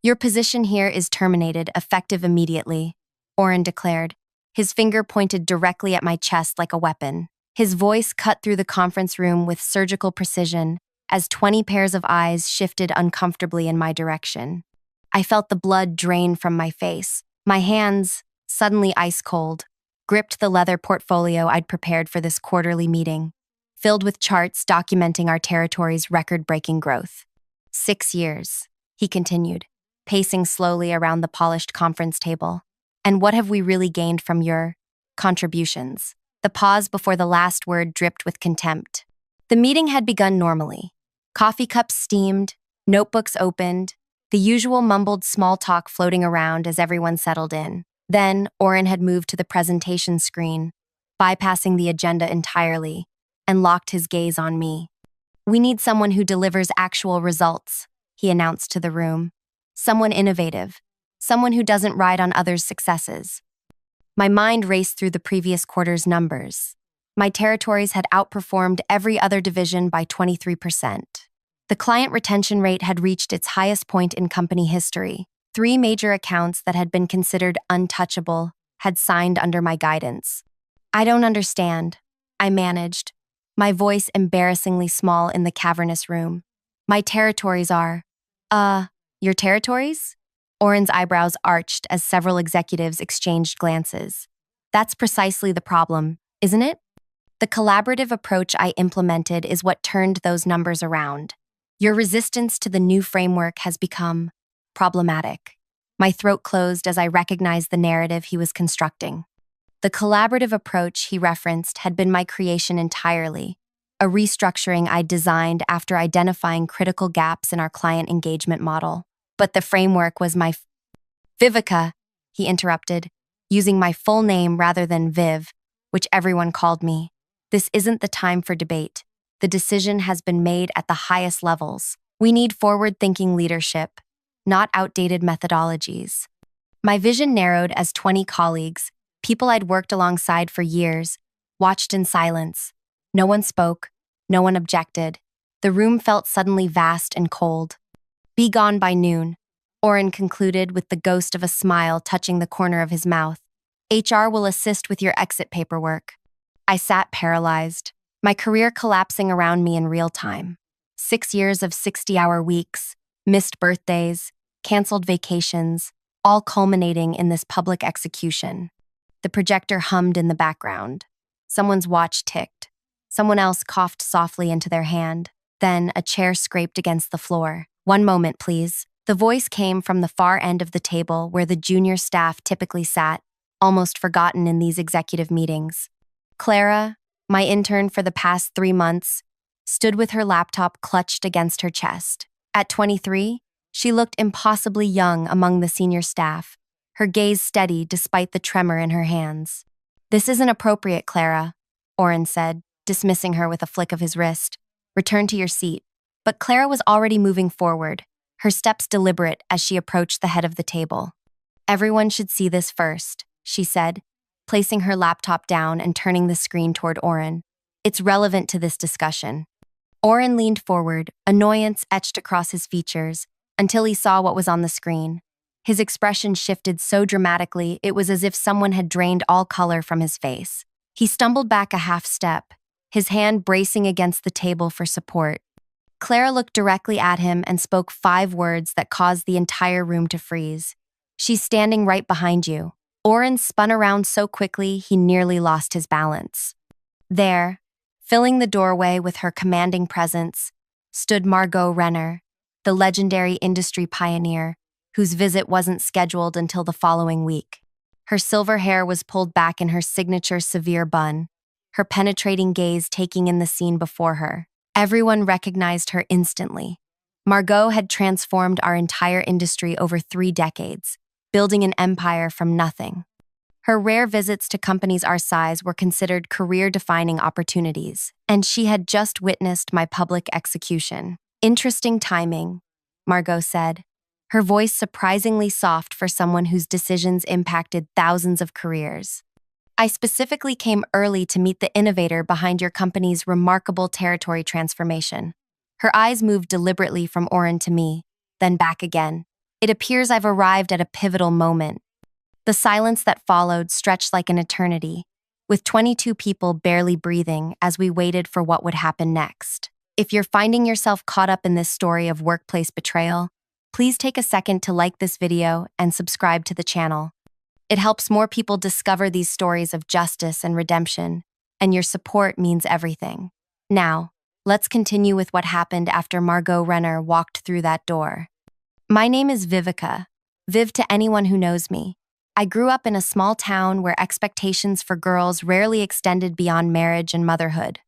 Your position here is terminated, effective immediately, Oren declared. His finger pointed directly at my chest like a weapon. His voice cut through the conference room with surgical precision as 20 pairs of eyes shifted uncomfortably in my direction. I felt the blood drain from my face. My hands, suddenly ice cold, gripped the leather portfolio I'd prepared for this quarterly meeting, filled with charts documenting our territory's record-breaking growth. 6 years, he continued, pacing slowly around the polished conference table. And what have we really gained from your contributions? The pause before the last word dripped with contempt. The meeting had begun normally. Coffee cups steamed, notebooks opened, the usual mumbled small talk floating around as everyone settled in. Then, Oren had moved to the presentation screen, bypassing the agenda entirely, and locked his gaze on me. We need someone who delivers actual results, he announced to the room. Someone innovative. Someone who doesn't ride on others' successes. My mind raced through the previous quarter's numbers. My territories had outperformed every other division by 23%. The client retention rate had reached its highest point in company history. 3 major accounts that had been considered untouchable had signed under my guidance. I don't understand, I managed, my voice embarrassingly small in the cavernous room. My territories are, your territories? Oren's eyebrows arched as several executives exchanged glances. That's precisely the problem, isn't it? The collaborative approach I implemented is what turned those numbers around. Your resistance to the new framework has become problematic. My throat closed as I recognized the narrative he was constructing. The collaborative approach he referenced had been my creation entirely, a restructuring I designed after identifying critical gaps in our client engagement model. But the framework was my Vivica, he interrupted, using my full name rather than Viv, which everyone called me. This isn't the time for debate. The decision has been made at the highest levels. We need forward-thinking leadership, not outdated methodologies. My vision narrowed as 20 colleagues, people I'd worked alongside for years, watched in silence. No one spoke, no one objected. The room felt suddenly vast and cold. Be gone by noon, Oren concluded with the ghost of a smile touching the corner of his mouth. HR will assist with your exit paperwork. I sat paralyzed, my career collapsing around me in real time. 6 years of 60-hour weeks, missed birthdays, canceled vacations, all culminating in this public execution. The projector hummed in the background. Someone's watch ticked. Someone else coughed softly into their hand. Then a chair scraped against the floor. "One moment, please." The voice came from the far end of the table where the junior staff typically sat, almost forgotten in these executive meetings. Clara, my intern for the past 3 months, stood with her laptop clutched against her chest. At 23, she looked impossibly young among the senior staff, her gaze steady despite the tremor in her hands. "This isn't appropriate, Clara," Oren said, dismissing her with a flick of his wrist. "Return to your seat." But Clara was already moving forward, her steps deliberate as she approached the head of the table. "Everyone should see this first," she said, placing her laptop down and turning the screen toward Oren. "It's relevant to this discussion." Oren leaned forward, annoyance etched across his features, until he saw what was on the screen. His expression shifted so dramatically it was as if someone had drained all color from his face. He stumbled back a half step, his hand bracing against the table for support. Clara looked directly at him and spoke 5 words that caused the entire room to freeze. "She's standing right behind you." Oren spun around so quickly he nearly lost his balance. There, filling the doorway with her commanding presence, stood Margot Renner, the legendary industry pioneer, whose visit wasn't scheduled until the following week. Her silver hair was pulled back in her signature severe bun, her penetrating gaze taking in the scene before her. Everyone recognized her instantly. Margot had transformed our entire industry over 3 decades, building an empire from nothing. Her rare visits to companies our size were considered career-defining opportunities, and she had just witnessed my public execution. "Interesting timing," Margot said, her voice surprisingly soft for someone whose decisions impacted thousands of careers. "I specifically came early to meet the innovator behind your company's remarkable territory transformation." Her eyes moved deliberately from Oren to me, then back again. "It appears I've arrived at a pivotal moment." The silence that followed stretched like an eternity, with 22 people barely breathing as we waited for what would happen next. If you're finding yourself caught up in this story of workplace betrayal, please take a second to like this video and subscribe to the channel. It helps more people discover these stories of justice and redemption, and your support means everything. Now, let's continue with what happened after Margot Renner walked through that door. My name is Vivica, Viv to anyone who knows me. I grew up in a small town where expectations for girls rarely extended beyond marriage and motherhood.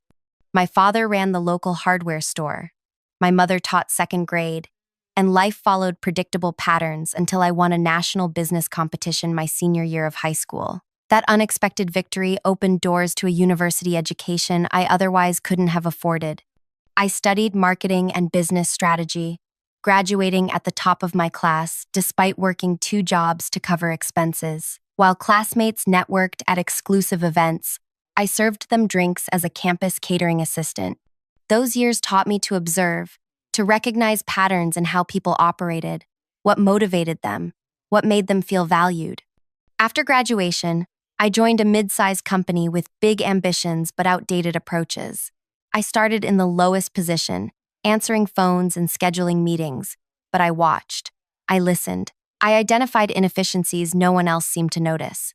My father ran the local hardware store. My mother taught second grade, and life followed predictable patterns until I won a national business competition my senior year of high school. That unexpected victory opened doors to a university education I otherwise couldn't have afforded. I studied marketing and business strategy, graduating at the top of my class despite working 2 jobs to cover expenses. While classmates networked at exclusive events, I served them drinks as a campus catering assistant. Those years taught me to observe, to recognize patterns in how people operated, what motivated them, what made them feel valued. After graduation, I joined a mid-sized company with big ambitions but outdated approaches. I started in the lowest position, answering phones and scheduling meetings, but I watched. I listened. I identified inefficiencies no one else seemed to notice.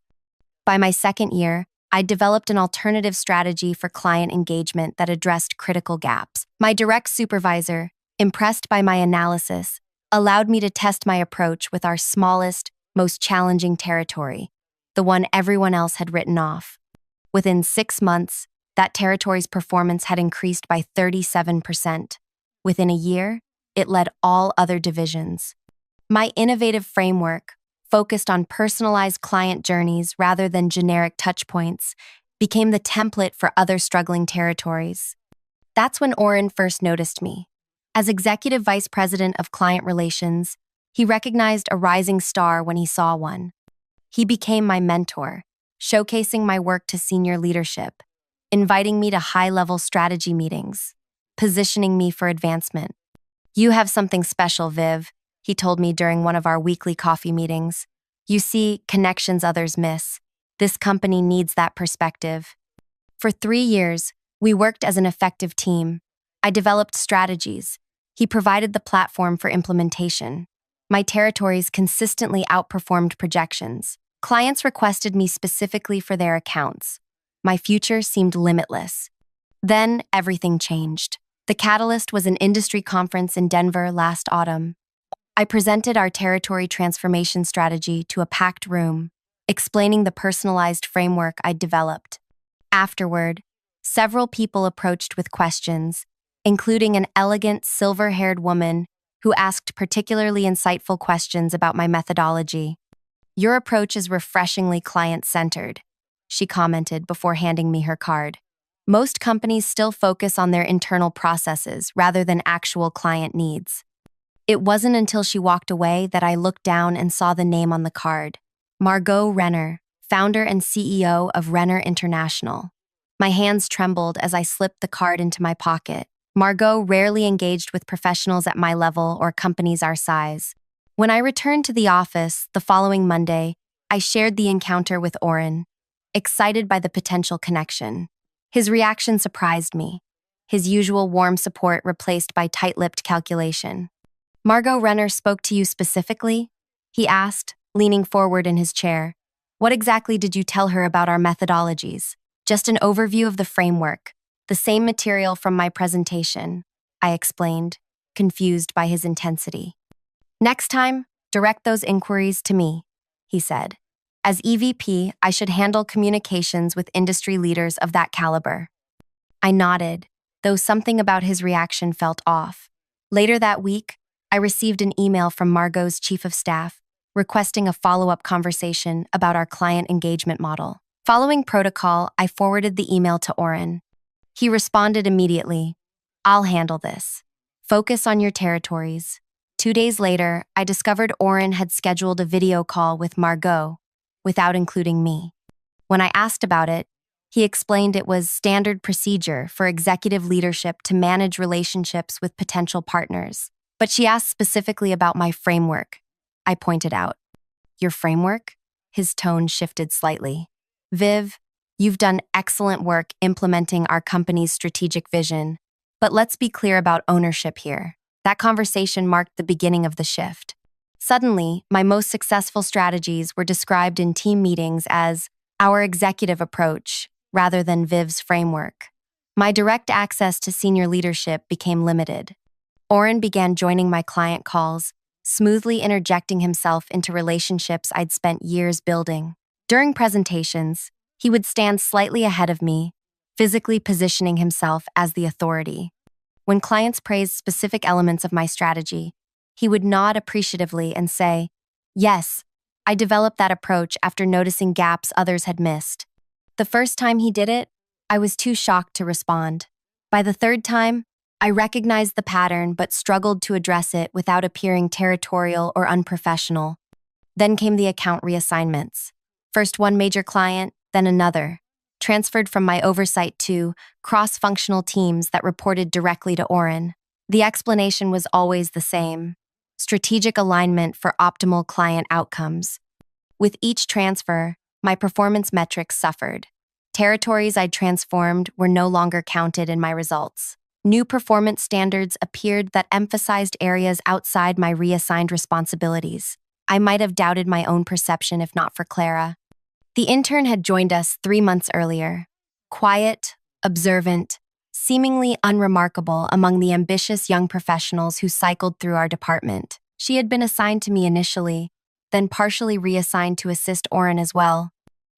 By my second year, I developed an alternative strategy for client engagement that addressed critical gaps. My direct supervisor, impressed by my analysis, allowed me to test my approach with our smallest, most challenging territory, the one everyone else had written off. Within 6 months, that territory's performance had increased by 37%. Within a year, it led all other divisions. My innovative framework, focused on personalized client journeys rather than generic touchpoints, became the template for other struggling territories. That's when Oren first noticed me. As Executive Vice President of Client Relations, he recognized a rising star when he saw one. He became my mentor, showcasing my work to senior leadership, inviting me to high-level strategy meetings, positioning me for advancement. "You have something special, Viv," he told me during one of our weekly coffee meetings. "You see connections others miss. This company needs that perspective." For 3 years, we worked as an effective team. I developed strategies. He provided the platform for implementation. My territories consistently outperformed projections. Clients requested me specifically for their accounts. My future seemed limitless. Then everything changed. The catalyst was an industry conference in Denver last autumn. I presented our territory transformation strategy to a packed room, explaining the personalized framework I'd developed. Afterward, several people approached with questions, including an elegant, silver-haired woman who asked particularly insightful questions about my methodology. "Your approach is refreshingly client-centered," she commented before handing me her card. "Most companies still focus on their internal processes rather than actual client needs." It wasn't until she walked away that I looked down and saw the name on the card. Margot Renner, founder and CEO of Renner International. My hands trembled as I slipped the card into my pocket. Margot rarely engaged with professionals at my level or companies our size. When I returned to the office the following Monday, I shared the encounter with Oren, excited by the potential connection. His reaction surprised me, his usual warm support replaced by tight-lipped calculation. "Margot Renner spoke to you specifically?" he asked, leaning forward in his chair. "What exactly did you tell her about our methodologies?" "Just an overview of the framework, the same material from my presentation," I explained, confused by his intensity. "Next time, direct those inquiries to me," he said. "As EVP, I should handle communications with industry leaders of that caliber." I nodded, though something about his reaction felt off. Later that week, I received an email from Margot's chief of staff requesting a follow-up conversation about our client engagement model. Following protocol, I forwarded the email to Oren. He responded immediately, "I'll handle this. Focus on your territories." 2 days later, I discovered Oren had scheduled a video call with Margot without including me. When I asked about it, he explained it was standard procedure for executive leadership to manage relationships with potential partners. But she asked specifically about my framework, I pointed out. "Your framework?" His tone shifted slightly. "Viv, you've done excellent work implementing our company's strategic vision, but let's be clear about ownership here." That conversation marked the beginning of the shift. Suddenly, my most successful strategies were described in team meetings as our executive approach rather than Viv's framework. My direct access to senior leadership became limited. Oren began joining my client calls, smoothly interjecting himself into relationships I'd spent years building. During presentations, he would stand slightly ahead of me, physically positioning himself as the authority. When clients praised specific elements of my strategy, he would nod appreciatively and say, "Yes, I developed that approach after noticing gaps others had missed." The first time he did it, I was too shocked to respond. By the third time, I recognized the pattern but struggled to address it without appearing territorial or unprofessional. Then came the account reassignments. First one major client, then another, transferred from my oversight to cross-functional teams that reported directly to Oren. The explanation was always the same: strategic alignment for optimal client outcomes. With each transfer, my performance metrics suffered. Territories I'd transformed were no longer counted in my results. New performance standards appeared that emphasized areas outside my reassigned responsibilities. I might have doubted my own perception if not for Clara. The intern had joined us 3 months earlier. Quiet, observant, seemingly unremarkable among the ambitious young professionals who cycled through our department. She had been assigned to me initially, then partially reassigned to assist Oren as well.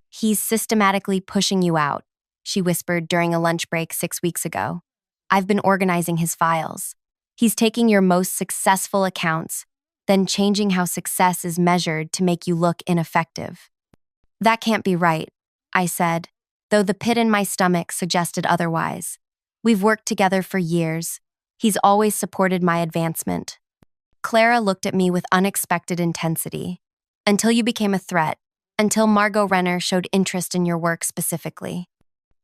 "He's systematically pushing you out," she whispered during a lunch break 6 weeks ago. "I've been organizing his files. He's taking your most successful accounts, then changing how success is measured to make you look ineffective." "That can't be right," I said, though the pit in my stomach suggested otherwise. "We've worked together for years. He's always supported my advancement." Clara looked at me with unexpected intensity. "Until you became a threat, until Margot Renner showed interest in your work specifically."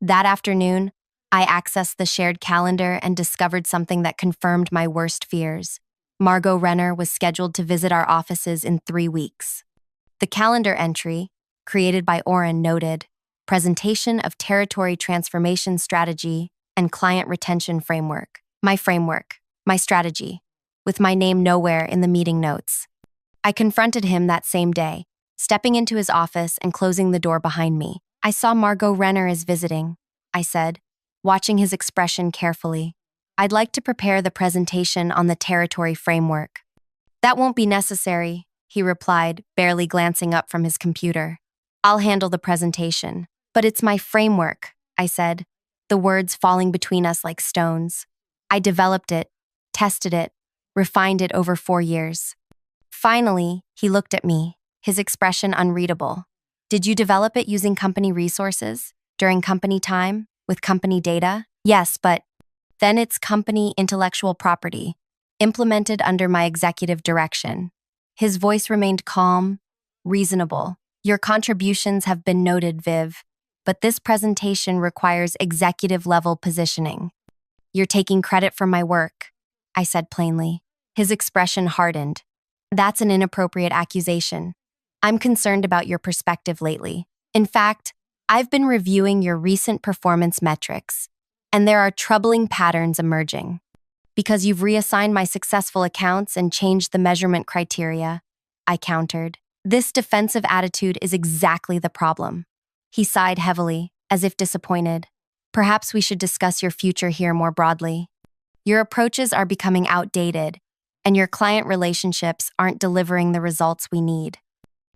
That afternoon, I accessed the shared calendar and discovered something that confirmed my worst fears. Margot Renner was scheduled to visit our offices in 3 weeks. The calendar entry, created by Oren, noted, Presentation of Territory Transformation Strategy and Client Retention Framework. My framework, my strategy, with my name nowhere in the meeting notes. I confronted him that same day, stepping into his office and closing the door behind me. I saw Margot Renner is visiting, I said, watching his expression carefully. I'd like to prepare the presentation on the territory framework. That won't be necessary, he replied, barely glancing up from his computer. I'll handle the presentation. But it's my framework, I said, the words falling between us like stones. I developed it, tested it, refined it over 4 years. Finally, he looked at me, his expression unreadable. Did you develop it using company resources, during company time, with company data? Yes, but then it's company intellectual property, implemented under my executive direction. His voice remained calm, reasonable. Your contributions have been noted, Viv, but this presentation requires executive-level positioning. You're taking credit for my work, I said plainly. His expression hardened. That's an inappropriate accusation. I'm concerned about your perspective lately. In fact, I've been reviewing your recent performance metrics, and there are troubling patterns emerging. Because you've reassigned my successful accounts and changed the measurement criteria, I countered. This defensive attitude is exactly the problem. He sighed heavily, as if disappointed. Perhaps we should discuss your future here more broadly. Your approaches are becoming outdated, and your client relationships aren't delivering the results we need.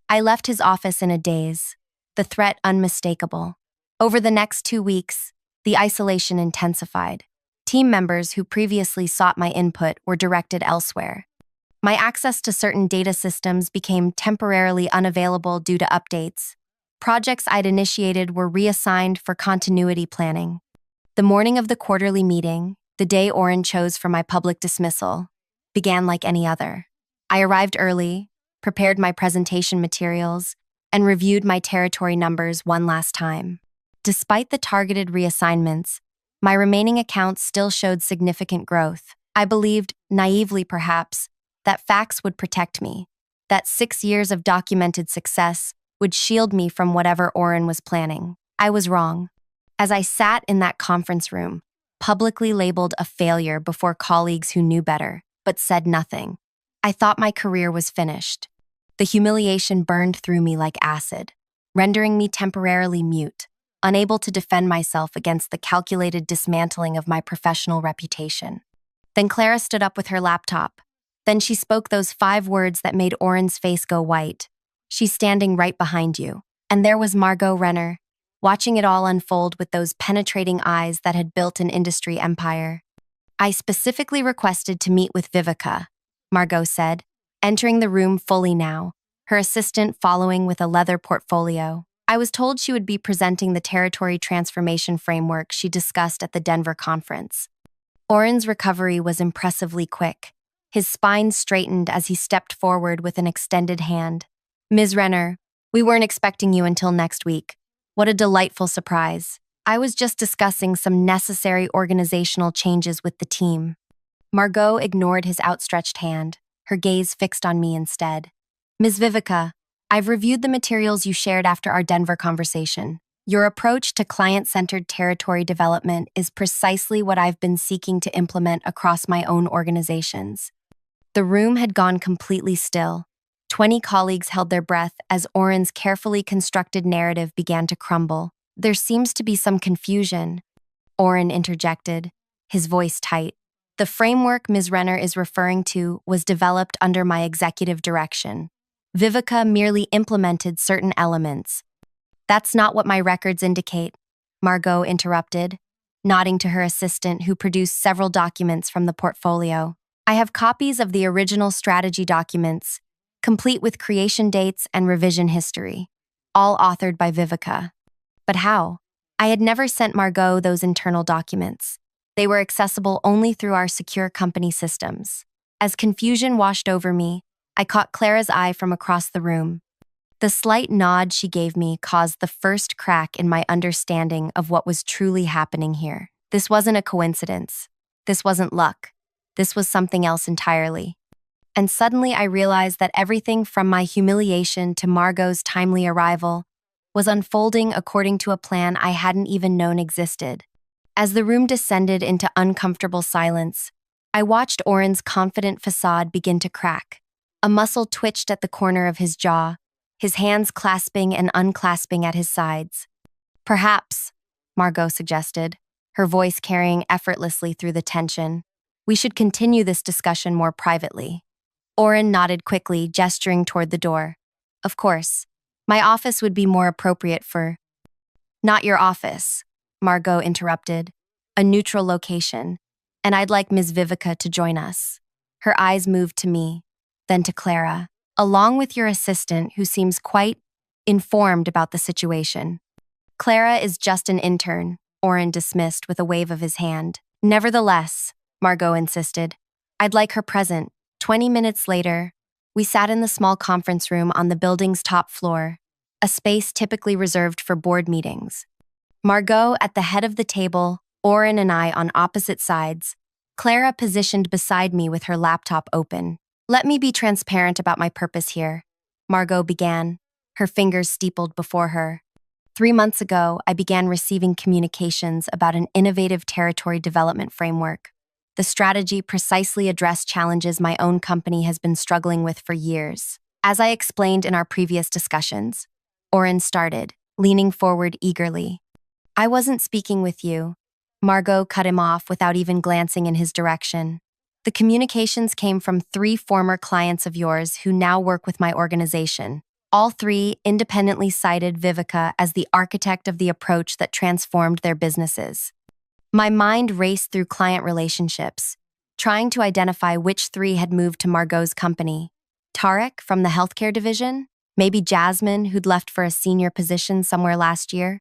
I left his office in a daze, the threat unmistakable. Over the next 2 weeks, the isolation intensified. Team members who previously sought my input were directed elsewhere. My access to certain data systems became temporarily unavailable due to updates. Projects I'd initiated were reassigned for continuity planning. The morning of the quarterly meeting, the day Oren chose for my public dismissal, began like any other. I arrived early, prepared my presentation materials, and reviewed my territory numbers one last time. Despite the targeted reassignments, my remaining accounts still showed significant growth. I believed, naively perhaps, that facts would protect me, that 6 years of documented success would shield me from whatever Oren was planning. I was wrong. As I sat in that conference room, publicly labeled a failure before colleagues who knew better, but said nothing, I thought my career was finished. The humiliation burned through me like acid, rendering me temporarily mute, unable to defend myself against the calculated dismantling of my professional reputation. Then Clara stood up with her laptop. Then she spoke those 5 words that made Oren's face go white. She's standing right behind you. And there was Margot Renner, watching it all unfold with those penetrating eyes that had built an industry empire. I specifically requested to meet with Vivica, Margot said, entering the room fully now, her assistant following with a leather portfolio. I was told she would be presenting the territory transformation framework she discussed at the Denver conference. Oren's recovery was impressively quick. His spine straightened as he stepped forward with an extended hand. Ms. Renner, we weren't expecting you until next week. What a delightful surprise. I was just discussing some necessary organizational changes with the team. Margot ignored his outstretched hand, her gaze fixed on me instead. Ms. Vivica, I've reviewed the materials you shared after our Denver conversation. Your approach to client-centered territory development is precisely what I've been seeking to implement across my own organizations. The room had gone completely still. 20 colleagues held their breath as Oren's carefully constructed narrative began to crumble. There seems to be some confusion, Oren interjected, his voice tight. The framework Ms. Renner is referring to was developed under my executive direction. Vivica merely implemented certain elements. That's not what my records indicate, Margot interrupted, nodding to her assistant who produced several documents from the portfolio. I have copies of the original strategy documents, complete with creation dates and revision history, all authored by Vivica. But how? I had never sent Margot those internal documents. They were accessible only through our secure company systems. As confusion washed over me, I caught Clara's eye from across the room. The slight nod she gave me caused the first crack in my understanding of what was truly happening here. This wasn't a coincidence. This wasn't luck. This was something else entirely. And suddenly I realized that everything from my humiliation to Margot's timely arrival was unfolding according to a plan I hadn't even known existed. As the room descended into uncomfortable silence, I watched Oren's confident facade begin to crack. A muscle twitched at the corner of his jaw, his hands clasping and unclasping at his sides. "Perhaps," Margot suggested, her voice carrying effortlessly through the tension, "we should continue this discussion more privately." Oren nodded quickly, gesturing toward the door. "Of course. My office would be more appropriate for—" "Not your office," Margot interrupted. "A neutral location, and I'd like Ms. Vivica to join us." Her eyes moved to me, then to Clara. "Along with your assistant, who seems quite informed about the situation." "Clara is just an intern," Oren dismissed with a wave of his hand. "Nevertheless," Margot insisted, "I'd like her present." 20 minutes later, we sat in the small conference room on the building's top floor, a space typically reserved for board meetings. Margot at the head of the table, Oren and I on opposite sides, Clara positioned beside me with her laptop open. "Let me be transparent about my purpose here," Margot began, her fingers steepled before her. 3 months ago, I began receiving communications about an innovative territory development framework. The strategy precisely addressed challenges my own company has been struggling with for years. As I explained in our previous discussions, Oren started, leaning forward eagerly. "I wasn't speaking with you." Margot cut him off without even glancing in his direction. "The communications came from 3 former clients of yours who now work with my organization. All 3 independently cited Vivica as the architect of the approach that transformed their businesses." My mind raced through client relationships, trying to identify which 3 had moved to Margot's company. Tarek from the healthcare division? Maybe Jasmine, who'd left for a senior position somewhere last year?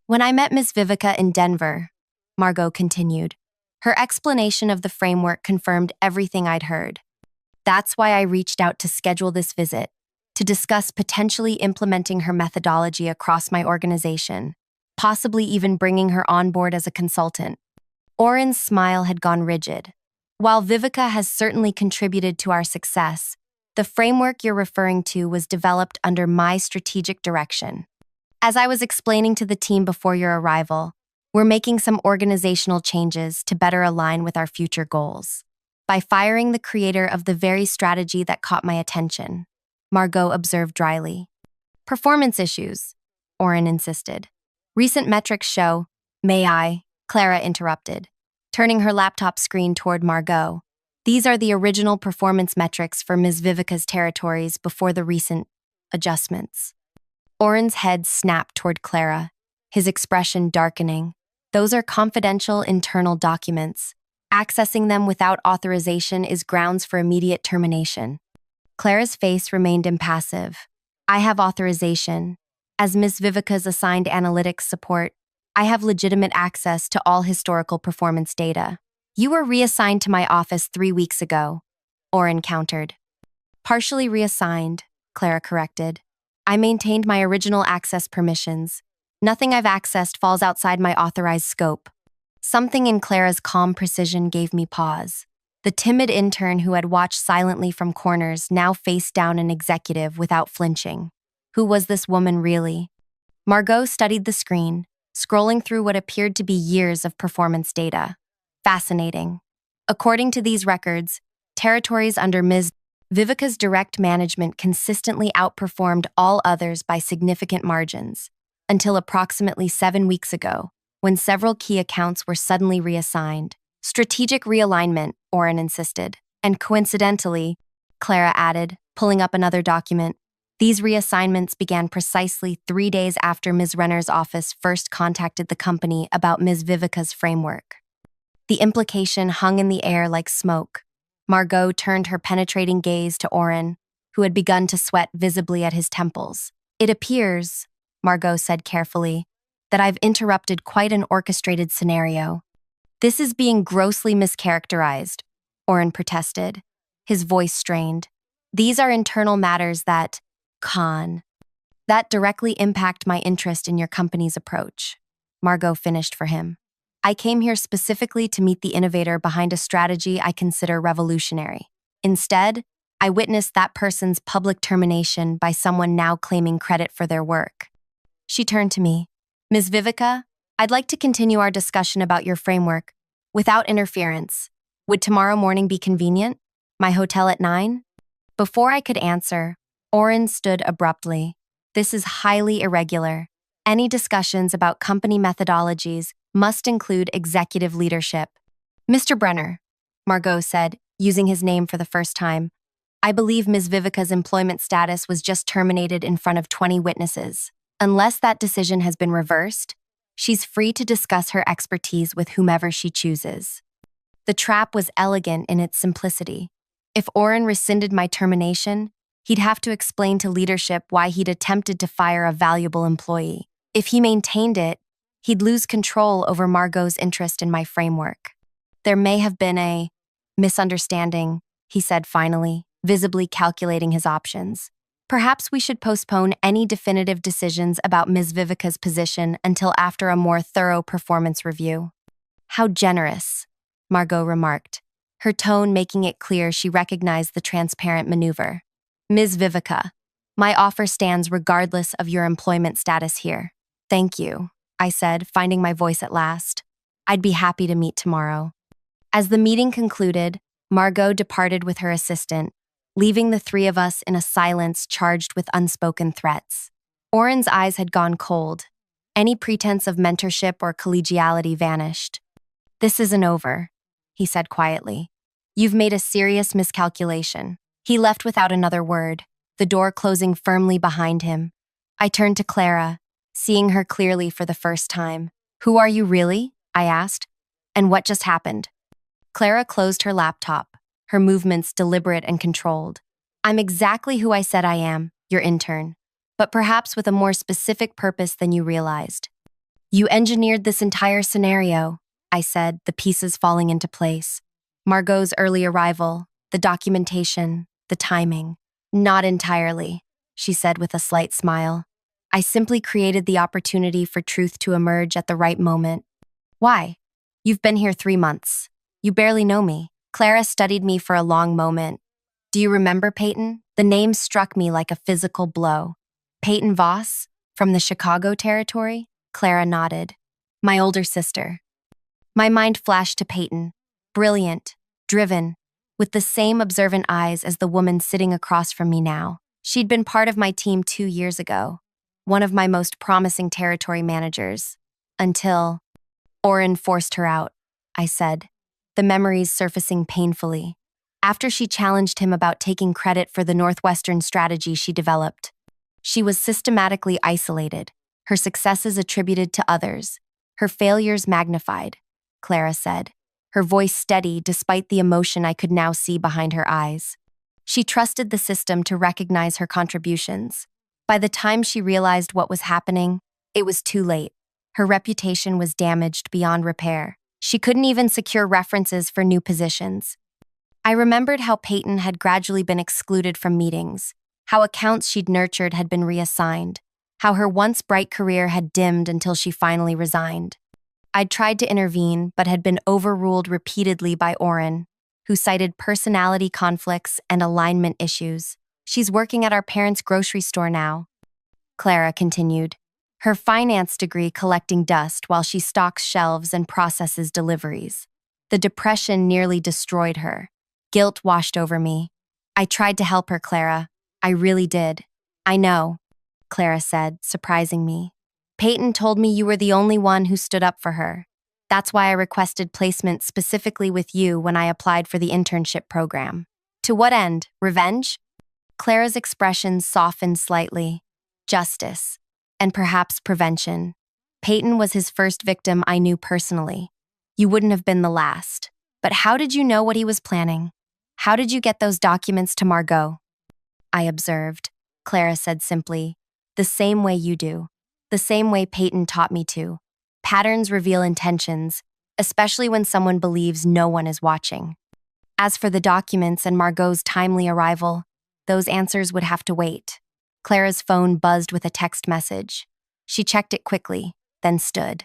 "When I met Ms. Vivica in Denver," Margot continued, "her explanation of the framework confirmed everything I'd heard. That's why I reached out to schedule this visit, to discuss potentially implementing her methodology across my organization, possibly even bringing her on board as a consultant." Oren's smile had gone rigid. "While Vivica has certainly contributed to our success, the framework you're referring to was developed under my strategic direction. As I was explaining to the team before your arrival, we're making some organizational changes to better align with our future goals. By firing the creator of the very strategy that caught my attention," Margot observed dryly. "Performance issues," Oren insisted. "Recent metrics show—" "May I?" Clara interrupted, turning her laptop screen toward Margot. "These are the original performance metrics for Ms. Vivica's territories before the recent adjustments." Oren's head snapped toward Clara, his expression darkening. "Those are confidential internal documents. Accessing them without authorization is grounds for immediate termination." Clara's face remained impassive. "I have authorization. As Ms. Vivica's assigned analytics support, I have legitimate access to all historical performance data." "You were reassigned to my office 3 weeks ago," Oren countered. "Partially reassigned," Clara corrected. "I maintained my original access permissions. Nothing I've accessed falls outside my authorized scope." Something in Clara's calm precision gave me pause. The timid intern who had watched silently from corners now faced down an executive without flinching. Who was this woman really? Margot studied the screen, scrolling through what appeared to be years of performance data. Fascinating. According to these records, territories under Ms. Vivica's direct management consistently outperformed all others by significant margins, until approximately 7 weeks ago, when several key accounts were suddenly reassigned. "Strategic realignment," Oren insisted. "And coincidentally," Clara added, pulling up another document, "these reassignments began precisely 3 days after Ms. Renner's office first contacted the company about Ms. Vivica's framework." The implication hung in the air like smoke. Margot turned her penetrating gaze to Oren, who had begun to sweat visibly at his temples. "It appears," Margot said carefully, "that I've interrupted quite an orchestrated scenario." "This is being grossly mischaracterized," Oren protested, his voice strained. "These are internal matters that directly impact my interest in your company's approach," Margot finished for him. "I came here specifically to meet the innovator behind a strategy I consider revolutionary. Instead, I witnessed that person's public termination by someone now claiming credit for their work." She turned to me. Ms. Vivica, I'd like to continue our discussion about your framework without interference. Would tomorrow morning be convenient? My hotel at 9? Before I could answer, Oren stood abruptly. This is highly irregular. Any discussions about company methodologies must include executive leadership. Mr. Brenner, Margot said, using his name for the first time, I believe Ms. Vivica's employment status was just terminated in front of 20 witnesses. Unless that decision has been reversed, she's free to discuss her expertise with whomever she chooses. The trap was elegant in its simplicity. If Oren rescinded my termination, he'd have to explain to leadership why he'd attempted to fire a valuable employee. If he maintained it, he'd lose control over Margot's interest in my framework. There may have been a misunderstanding, he said finally, visibly calculating his options. Perhaps we should postpone any definitive decisions about Ms. Vivica's position until after a more thorough performance review. How generous, Margot remarked, her tone making it clear she recognized the transparent maneuver. Ms. Vivica, my offer stands regardless of your employment status here. Thank you, I said, finding my voice at last. I'd be happy to meet tomorrow. As the meeting concluded, Margot departed with her assistant, leaving the three of us in a silence charged with unspoken threats. Oren's eyes had gone cold. Any pretense of mentorship or collegiality vanished. This isn't over, he said quietly. You've made a serious miscalculation. He left without another word, the door closing firmly behind him. I turned to Clara, seeing her clearly for the first time. Who are you really? I asked. And what just happened? Clara closed her laptop, her movements deliberate and controlled. I'm exactly who I said I am, your intern, but perhaps with a more specific purpose than you realized. You engineered this entire scenario, I said, the pieces falling into place. Margot's early arrival, the documentation, the timing. Not entirely, she said with a slight smile. I simply created the opportunity for truth to emerge at the right moment. Why? You've been here 3 months. You barely know me. Clara studied me for a long moment. Do you remember Peyton? The name struck me like a physical blow. Peyton Voss? From the Chicago territory? Clara nodded. My older sister. My mind flashed to Peyton. Brilliant, driven, with the same observant eyes as the woman sitting across from me now. She'd been part of my team 2 years ago, one of my most promising territory managers. Until Oren forced her out, I said, the memories surfacing painfully. After she challenged him about taking credit for the Northwestern strategy she developed. She was systematically isolated, her successes attributed to others, her failures magnified, Clara said, her voice steady despite the emotion I could now see behind her eyes. She trusted the system to recognize her contributions. By the time she realized what was happening, it was too late. Her reputation was damaged beyond repair. She couldn't even secure references for new positions. I remembered how Peyton had gradually been excluded from meetings, how accounts she'd nurtured had been reassigned, how her once bright career had dimmed until she finally resigned. I'd tried to intervene, but had been overruled repeatedly by Oren, who cited personality conflicts and alignment issues. She's working at our parents' grocery store now, Clara continued, her finance degree collecting dust while she stocks shelves and processes deliveries. The depression nearly destroyed her. Guilt washed over me. I tried to help her, Clara. I really did. I know, Clara said, surprising me. Peyton told me you were the only one who stood up for her. That's why I requested placement specifically with you when I applied for the internship program. To what end? Revenge? Clara's expression softened slightly. Justice. And perhaps prevention. Peyton was his first victim I knew personally. You wouldn't have been the last. But how did you know what he was planning? How did you get those documents to Margot? I observed, Clara said simply. The same way you do. The same way Peyton taught me to. Patterns reveal intentions, especially when someone believes no one is watching. As for the documents and Margot's timely arrival, those answers would have to wait. Clara's phone buzzed with a text message. She checked it quickly, then stood.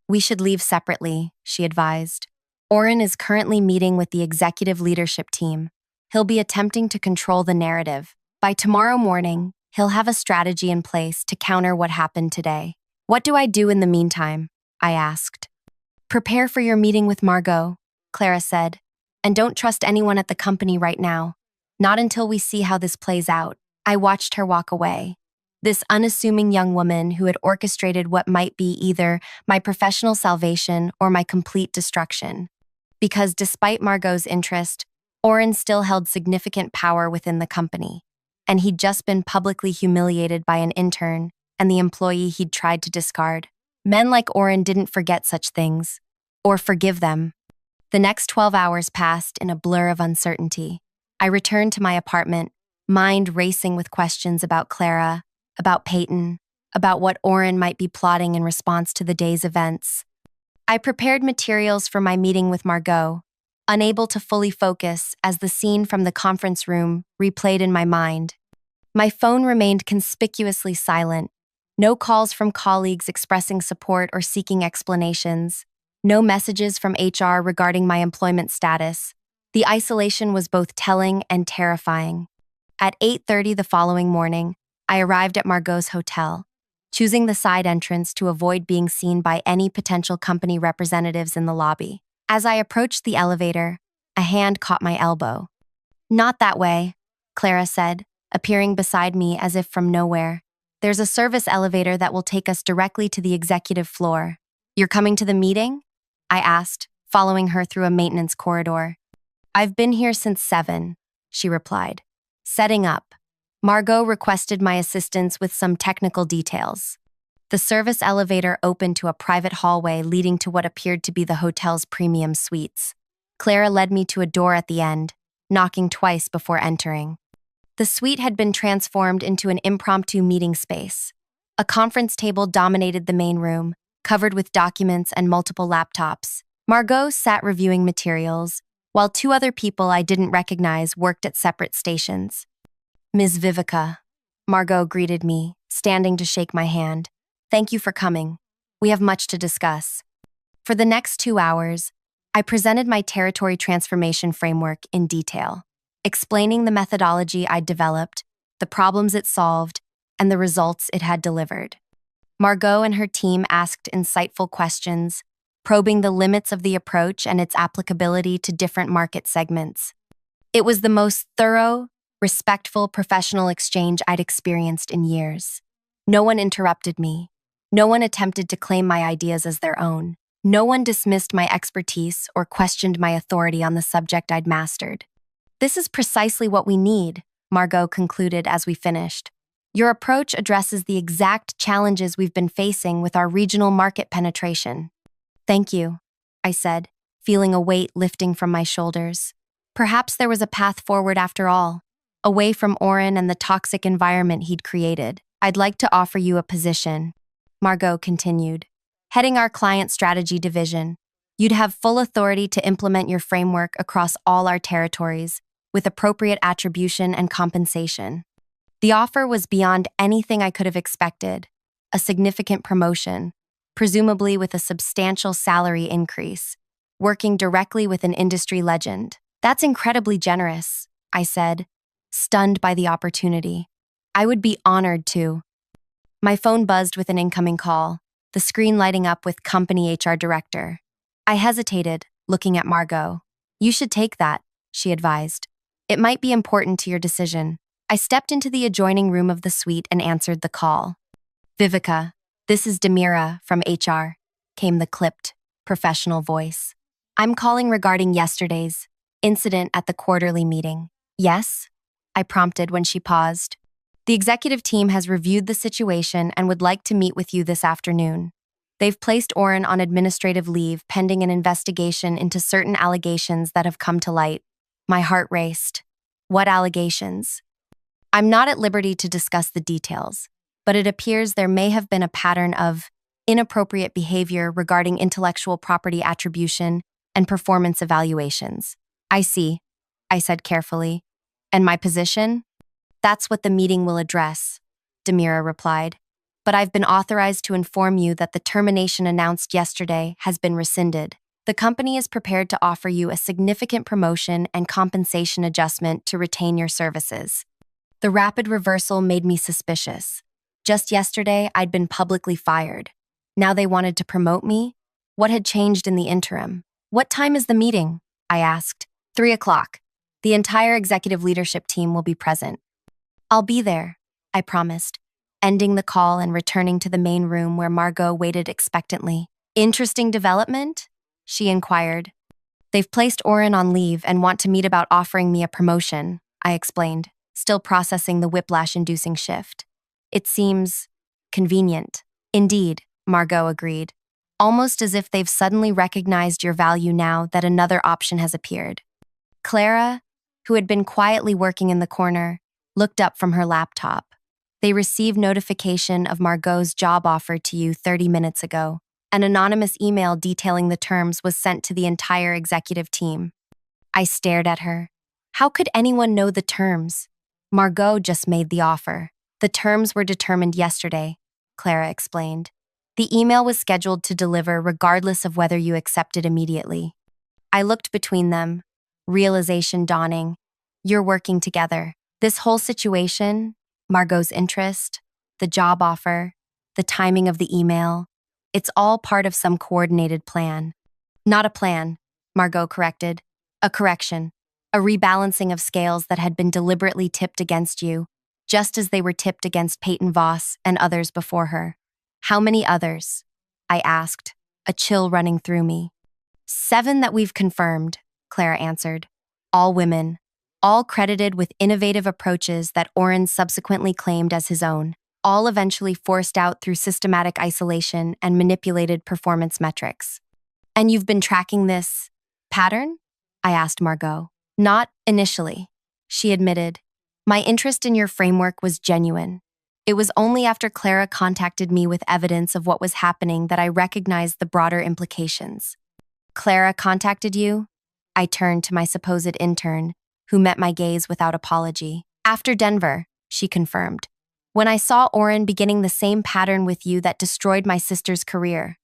We should leave separately, she advised. Oren is currently meeting with the executive leadership team. He'll be attempting to control the narrative. By tomorrow morning, He'll have a strategy in place to counter what happened today. What do I do in the meantime? I asked. Prepare for your meeting with Margot, Clara said, and don't trust anyone at the company right now. Not until we see how this plays out. I watched her walk away. This unassuming young woman who had orchestrated what might be either my professional salvation or my complete destruction. Because despite Margot's interest, Oren still held significant power within the company, and he'd just been publicly humiliated by an intern and the employee he'd tried to discard. Men like Oren didn't forget such things, or forgive them. The next 12 hours passed in a blur of uncertainty. I returned to my apartment, mind racing with questions about Clara, about Peyton, about what Oren might be plotting in response to the day's events. I prepared materials for my meeting with Margot, unable to fully focus as the scene from the conference room replayed in my mind. My phone remained conspicuously silent. No calls from colleagues expressing support or seeking explanations. No messages from HR regarding my employment status. The isolation was both telling and terrifying. At 8:30 the following morning, I arrived at Margot's hotel, choosing the side entrance to avoid being seen by any potential company representatives in the lobby. As I approached the elevator, a hand caught my elbow. "Not that way," Clara said, appearing beside me as if from nowhere. "There's a service elevator that will take us directly to the executive floor." "You're coming to the meeting?" I asked, following her through a maintenance corridor. "I've been here since 7, she replied. "Setting up." Margot requested my assistance with some technical details. The service elevator opened to a private hallway leading to what appeared to be the hotel's premium suites. Clara led me to a door at the end, knocking twice before entering. The suite had been transformed into an impromptu meeting space. A conference table dominated the main room, covered with documents and multiple laptops. Margot sat reviewing materials, while 2 other people I didn't recognize worked at separate stations. "Ms. Vivica," Margot greeted me, standing to shake my hand. "Thank you for coming. We have much to discuss." For the next 2 hours, I presented my territory transformation framework in detail, explaining the methodology I'd developed, the problems it solved, and the results it had delivered. Margot and her team asked insightful questions, probing the limits of the approach and its applicability to different market segments. It was the most thorough, respectful professional exchange I'd experienced in years. No one interrupted me. No one attempted to claim my ideas as their own. No one dismissed my expertise or questioned my authority on the subject I'd mastered. "This is precisely what we need," Margot concluded as we finished. "Your approach addresses the exact challenges we've been facing with our regional market penetration." "Thank you," I said, feeling a weight lifting from my shoulders. Perhaps there was a path forward after all. Away from Oren and the toxic environment he'd created. "I'd like to offer you a position," Margot continued. "Heading our client strategy division. You'd have full authority to implement your framework across all our territories, with appropriate attribution and compensation." The offer was beyond anything I could have expected. A significant promotion, presumably with a substantial salary increase, working directly with an industry legend. "That's incredibly generous," I said, stunned by the opportunity. "I would be honored to." My phone buzzed with an incoming call, the screen lighting up with company HR director. I hesitated, looking at Margot. "You should take that," she advised. "It might be important to your decision." I stepped into the adjoining room of the suite and answered the call. "Vivica, this is Demira from HR," came the clipped, professional voice. "I'm calling regarding yesterday's incident at the quarterly meeting." "Yes?" I prompted when she paused. "The executive team has reviewed the situation and would like to meet with you this afternoon. They've placed Oren on administrative leave pending an investigation into certain allegations that have come to light." My heart raced. "What allegations?" "I'm not at liberty to discuss the details, but it appears there may have been a pattern of inappropriate behavior regarding intellectual property attribution and performance evaluations." "I see," I said carefully. "And my position?" "That's what the meeting will address," Demira replied. "But I've been authorized to inform you that the termination announced yesterday has been rescinded. The company is prepared to offer you a significant promotion and compensation adjustment to retain your services." The rapid reversal made me suspicious. Just yesterday, I'd been publicly fired. Now they wanted to promote me? What had changed in the interim? What time is the meeting? I asked. 3 o'clock. The entire executive leadership team will be present. I'll be there, I promised, ending the call and returning to the main room where Margot waited expectantly. Interesting development? She inquired. They've placed Oren on leave and want to meet about offering me a promotion, I explained, still processing the whiplash-inducing shift. It seems convenient. Indeed, Margot agreed, almost as if they've suddenly recognized your value now that another option has appeared. Clara, who had been quietly working in the corner, looked up from her laptop. They received notification of Margot's job offer to you 30 minutes ago. An anonymous email detailing the terms was sent to the entire executive team. I stared at her. How could anyone know the terms? Margot just made the offer. The terms were determined yesterday, Clara explained. The email was scheduled to deliver regardless of whether you accepted immediately. I looked between them, realization dawning. You're working together. This whole situation, Margot's interest, the job offer, the timing of the email, it's all part of some coordinated plan. Not a plan, Margot corrected. A correction. A rebalancing of scales that had been deliberately tipped against you, just as they were tipped against Peyton Voss and others before her. How many others? I asked, a chill running through me. 7 that we've confirmed, Clara answered. All women. All credited with innovative approaches that Oren subsequently claimed as his own. All eventually forced out through systematic isolation and manipulated performance metrics. And you've been tracking this pattern? I asked Margot. Not initially, she admitted. My interest in your framework was genuine. It was only after Clara contacted me with evidence of what was happening that I recognized the broader implications. Clara contacted you? I turned to my supposed intern, who met my gaze without apology. After Denver, she confirmed. When I saw Oren beginning the same pattern with you that destroyed my sister's career.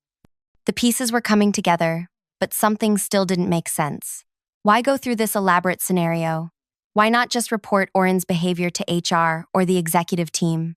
The pieces were coming together, but something still didn't make sense. Why go through this elaborate scenario? Why not just report Oren's behavior to HR or the executive team?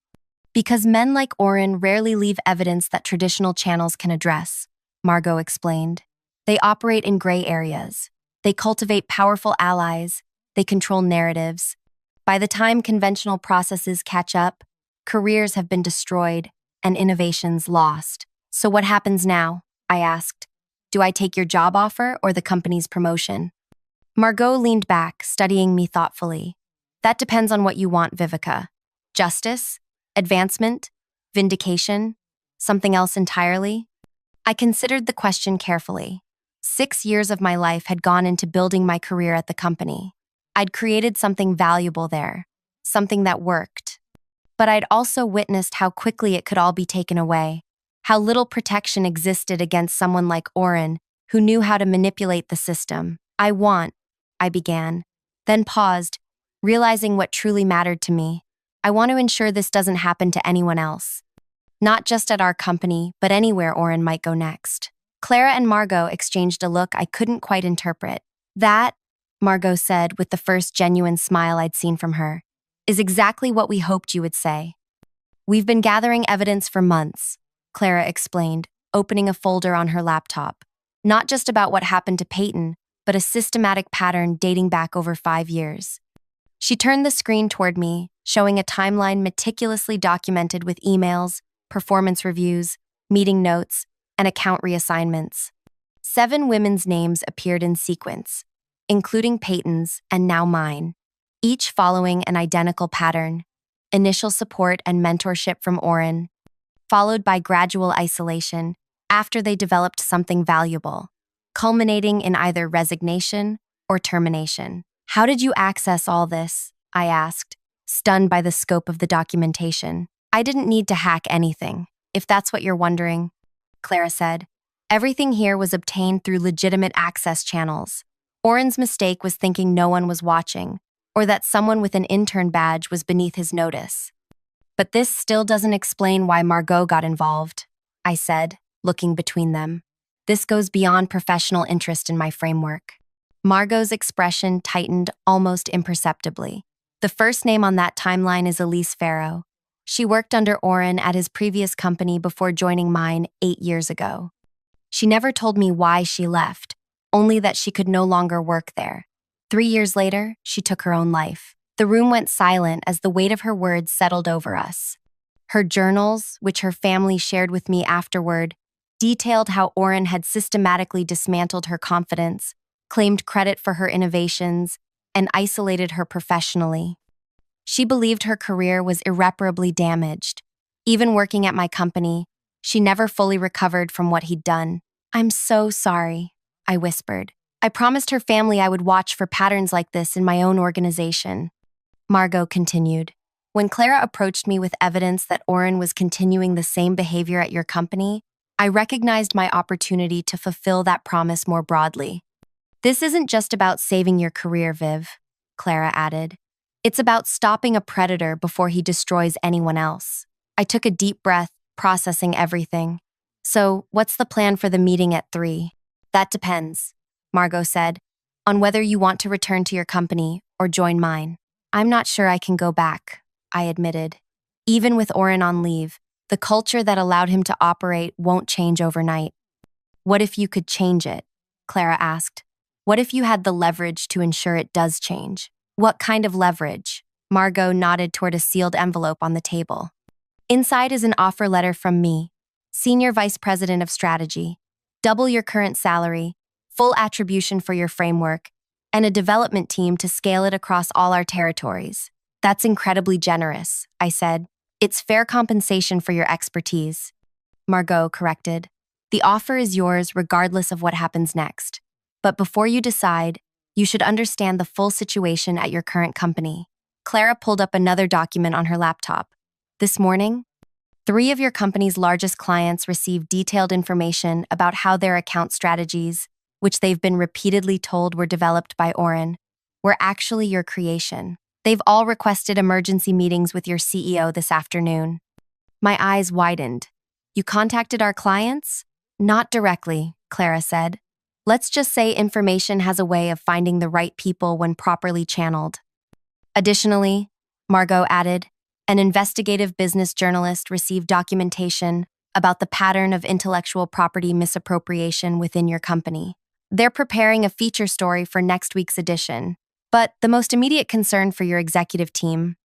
Because men like Oren rarely leave evidence that traditional channels can address, Margot explained. They operate in gray areas. They cultivate powerful allies. They control narratives. By the time conventional processes catch up, careers have been destroyed and innovations lost. So what happens now? I asked. Do I take your job offer or the company's promotion? Margot leaned back, studying me thoughtfully. That depends on what you want, Vivica. Justice? Advancement? Vindication? Something else entirely? I considered the question carefully. 6 years of my life had gone into building my career at the company. I'd created something valuable there, something that worked. But I'd also witnessed how quickly it could all be taken away, how little protection existed against someone like Oren, who knew how to manipulate the system. I began, then paused, realizing what truly mattered to me. I want to ensure this doesn't happen to anyone else. Not just at our company, but anywhere Oren might go next. Clara and Margot exchanged a look I couldn't quite interpret. That, Margot said with the first genuine smile I'd seen from her, is exactly what we hoped you would say. We've been gathering evidence for months, Clara explained, opening a folder on her laptop. Not just about what happened to Peyton, but a systematic pattern dating back over 5 years. She turned the screen toward me, showing a timeline meticulously documented with emails, performance reviews, meeting notes, and account reassignments. 7 women's names appeared in sequence, including Peyton's and now mine, each following an identical pattern: initial support and mentorship from Oren, followed by gradual isolation after they developed something valuable, culminating in either resignation or termination. How did you access all this? I asked, stunned by the scope of the documentation. I didn't need to hack anything, if that's what you're wondering, Clara said. Everything here was obtained through legitimate access channels. Oren's mistake was thinking no one was watching, or that someone with an intern badge was beneath his notice. But this still doesn't explain why Margot got involved, I said, looking between them. This goes beyond professional interest in my framework. Margot's expression tightened almost imperceptibly. The first name on that timeline is Elise Farrow. She worked under Oren at his previous company before joining mine 8 years ago. She never told me why she left, only that she could no longer work there. 3 years later, she took her own life. The room went silent as the weight of her words settled over us. Her journals, which her family shared with me afterward, detailed how Oren had systematically dismantled her confidence, claimed credit for her innovations, and isolated her professionally. She believed her career was irreparably damaged. Even working at my company, she never fully recovered from what he'd done. "I'm so sorry," I whispered. I promised her family I would watch for patterns like this in my own organization. Margot continued. "When Clara approached me with evidence that Oren was continuing the same behavior at your company, I recognized my opportunity to fulfill that promise more broadly. This isn't just about saving your career, Viv," Clara added. "It's about stopping a predator before he destroys anyone else." I took a deep breath, processing everything. "So, what's the plan for the meeting at 3? "That depends," Margot said, "on whether you want to return to your company or join mine." "I'm not sure I can go back," I admitted. "Even with Oren on leave, the culture that allowed him to operate won't change overnight." "What if you could change it?" Clara asked. "What if you had the leverage to ensure it does change?" "What kind of leverage?" Margot nodded toward a sealed envelope on the table. "Inside is an offer letter from me, Senior Vice President of Strategy. Double your current salary, full attribution for your framework, and a development team to scale it across all our territories." "That's incredibly generous," I said. "It's fair compensation for your expertise." Margot corrected. "The offer is yours regardless of what happens next. But before you decide, you should understand the full situation at your current company." Clara pulled up another document on her laptop. "This morning, 3 of your company's largest clients received detailed information about how their account strategies, which they've been repeatedly told were developed by Oren, were actually your creation. They've all requested emergency meetings with your CEO this afternoon." My eyes widened. "You contacted our clients?" "Not directly," Clara said. "Let's just say information has a way of finding the right people when properly channeled." "Additionally," Margot added, "an investigative business journalist received documentation about the pattern of intellectual property misappropriation within your company. They're preparing a feature story for next week's edition. But the most immediate concern for your executive team,"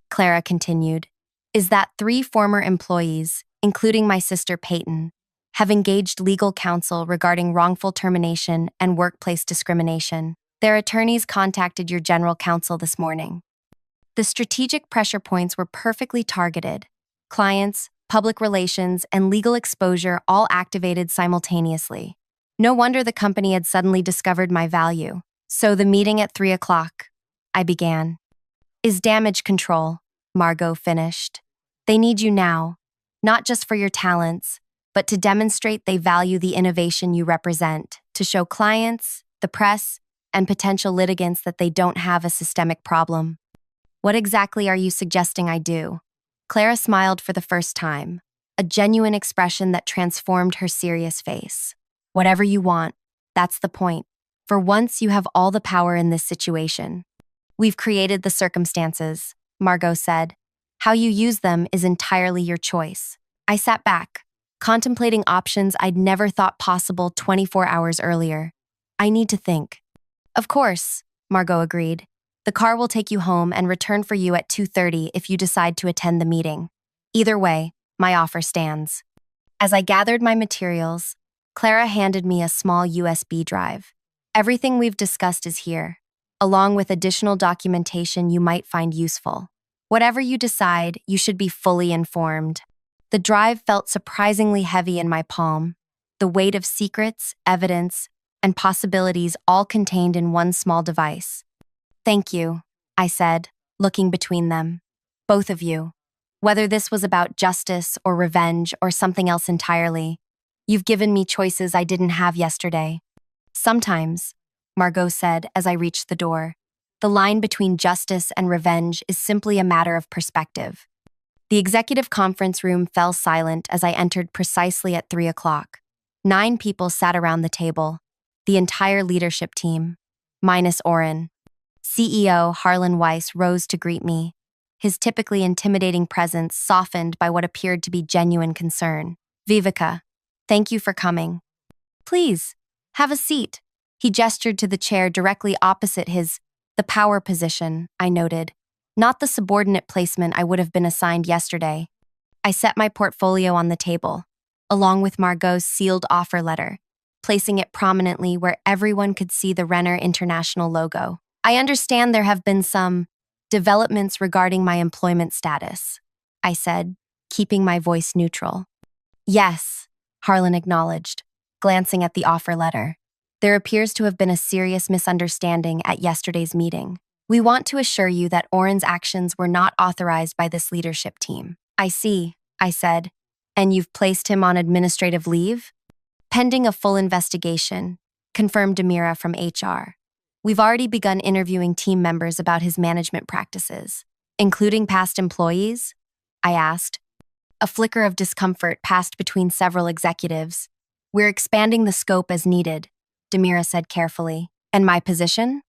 Clara continued, "is that 3 former employees, including my sister Peyton, have engaged legal counsel regarding wrongful termination and workplace discrimination. Their attorneys contacted your general counsel this morning." The strategic pressure points were perfectly targeted. Clients, public relations, and legal exposure all activated simultaneously. No wonder the company had suddenly discovered my value. "So the meeting at 3 o'clock, I began. "Is damage control," Margot finished. "They need you now, not just for your talents, but to demonstrate they value the innovation you represent, to show clients, the press, and potential litigants that they don't have a systemic problem." "What exactly are you suggesting I do?" Clara smiled for the first time, a genuine expression that transformed her serious face. "Whatever you want, that's the point. For once, you have all the power in this situation." "We've created the circumstances," Margot said. "How you use them is entirely your choice." I sat back, contemplating options I'd never thought possible 24 hours earlier. "I need to think." "Of course," Margot agreed. "The car will take you home and return for you at 2:30 if you decide to attend the meeting. Either way, my offer stands." As I gathered my materials, Clara handed me a small USB drive. "Everything we've discussed is here, along with additional documentation you might find useful. Whatever you decide, you should be fully informed." The drive felt surprisingly heavy in my palm, the weight of secrets, evidence, and possibilities all contained in one small device. "Thank you," I said, looking between them. "Both of you. Whether this was about justice or revenge or something else entirely, you've given me choices I didn't have yesterday." "Sometimes," Margot said as I reached the door, "the line between justice and revenge is simply a matter of perspective." The executive conference room fell silent as I entered precisely at 3 o'clock. 9 people sat around the table, the entire leadership team, minus Oren. CEO Harlan Weiss rose to greet me, his typically intimidating presence softened by what appeared to be genuine concern. Viveka, thank you for coming. Please, have a seat. He gestured to the chair directly opposite the power position, I noted, not the subordinate placement I would have been assigned yesterday. I set my portfolio on the table, along with Margot's sealed offer letter, placing it prominently where everyone could see the Renner International logo. I understand there have been some developments regarding my employment status, I said, keeping my voice neutral. Yes, Harlan acknowledged, glancing at the offer letter. There appears to have been a serious misunderstanding at yesterday's meeting. We want to assure you that Oren's actions were not authorized by this leadership team. I see, I said. And you've placed him on administrative leave? Pending a full investigation, confirmed Demira from HR. We've already begun interviewing team members about his management practices, including past employees? I asked. A flicker of discomfort passed between several executives. We're expanding the scope as needed, Demira said carefully. And my position?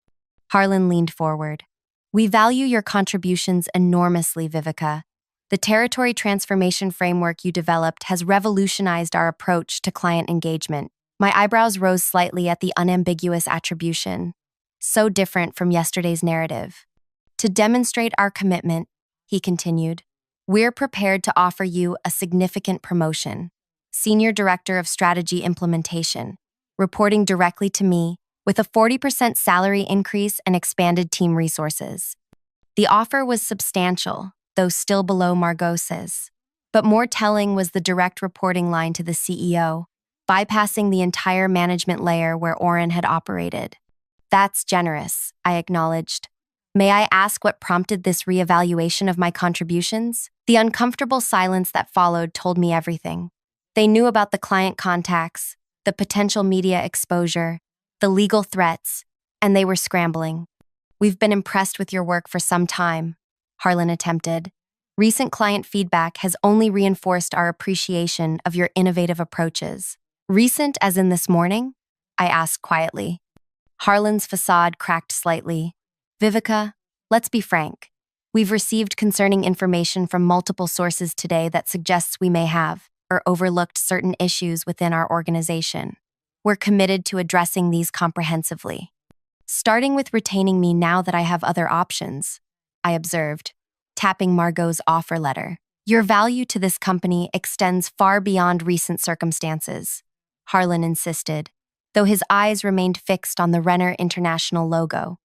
Harlan leaned forward. We value your contributions enormously, Viveka. The territory transformation framework you developed has revolutionized our approach to client engagement. My eyebrows rose slightly at the unambiguous attribution. So different from yesterday's narrative. To demonstrate our commitment, he continued, we're prepared to offer you a significant promotion. Senior Director of Strategy Implementation, reporting directly to me, with a 40% salary increase and expanded team resources. The offer was substantial, though still below Margot's. But more telling was the direct reporting line to the CEO, bypassing the entire management layer where Oren had operated. That's generous, I acknowledged. May I ask what prompted this reevaluation of my contributions? The uncomfortable silence that followed told me everything. They knew about the client contacts, the potential media exposure, the legal threats, and they were scrambling. We've been impressed with your work for some time, Harlan attempted. Recent client feedback has only reinforced our appreciation of your innovative approaches. Recent as in this morning? I asked quietly. Harlan's facade cracked slightly. Viveka, let's be frank. We've received concerning information from multiple sources today that suggests we may have or overlooked certain issues within our organization. We're committed to addressing these comprehensively. Starting with retaining me now that I have other options, I observed, tapping Margot's offer letter. Your value to this company extends far beyond recent circumstances, Harlan insisted, though his eyes remained fixed on the Renner International logo.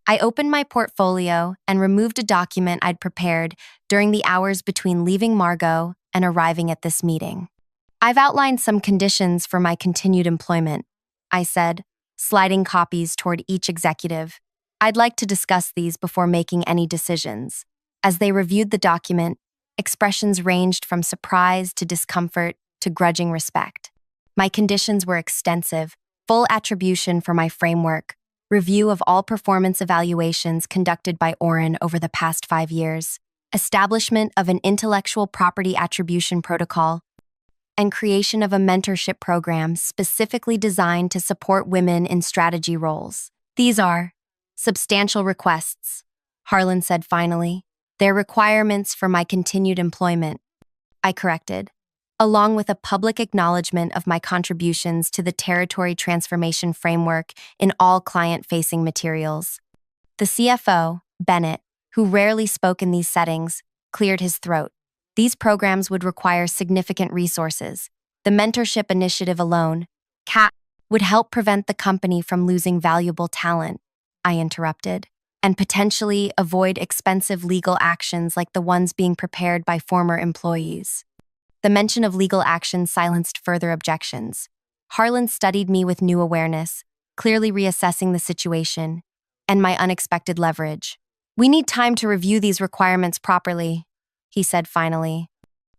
I opened my portfolio and removed a document I'd prepared during the hours between leaving Margot and arriving at this meeting. I've outlined some conditions for my continued employment, I said, sliding copies toward each executive. I'd like to discuss these before making any decisions. As they reviewed the document, expressions ranged from surprise to discomfort to grudging respect. My conditions were extensive: full attribution for my framework, review of all performance evaluations conducted by Oren over the past 5 years, establishment of an intellectual property attribution protocol, and creation of a mentorship program specifically designed to support women in strategy roles. These are substantial requests, Harlan said finally. They're requirements for my continued employment, I corrected, along with a public acknowledgement of my contributions to the territory transformation framework in all client-facing materials. The CFO, Bennett, who rarely spoke in these settings, cleared his throat. These programs would require significant resources. The mentorship initiative alone, CAT, would help prevent the company from losing valuable talent, I interrupted, and potentially avoid expensive legal actions like the ones being prepared by former employees. The mention of legal action silenced further objections. Harlan studied me with new awareness, clearly reassessing the situation and my unexpected leverage. We need time to review these requirements properly, he said finally.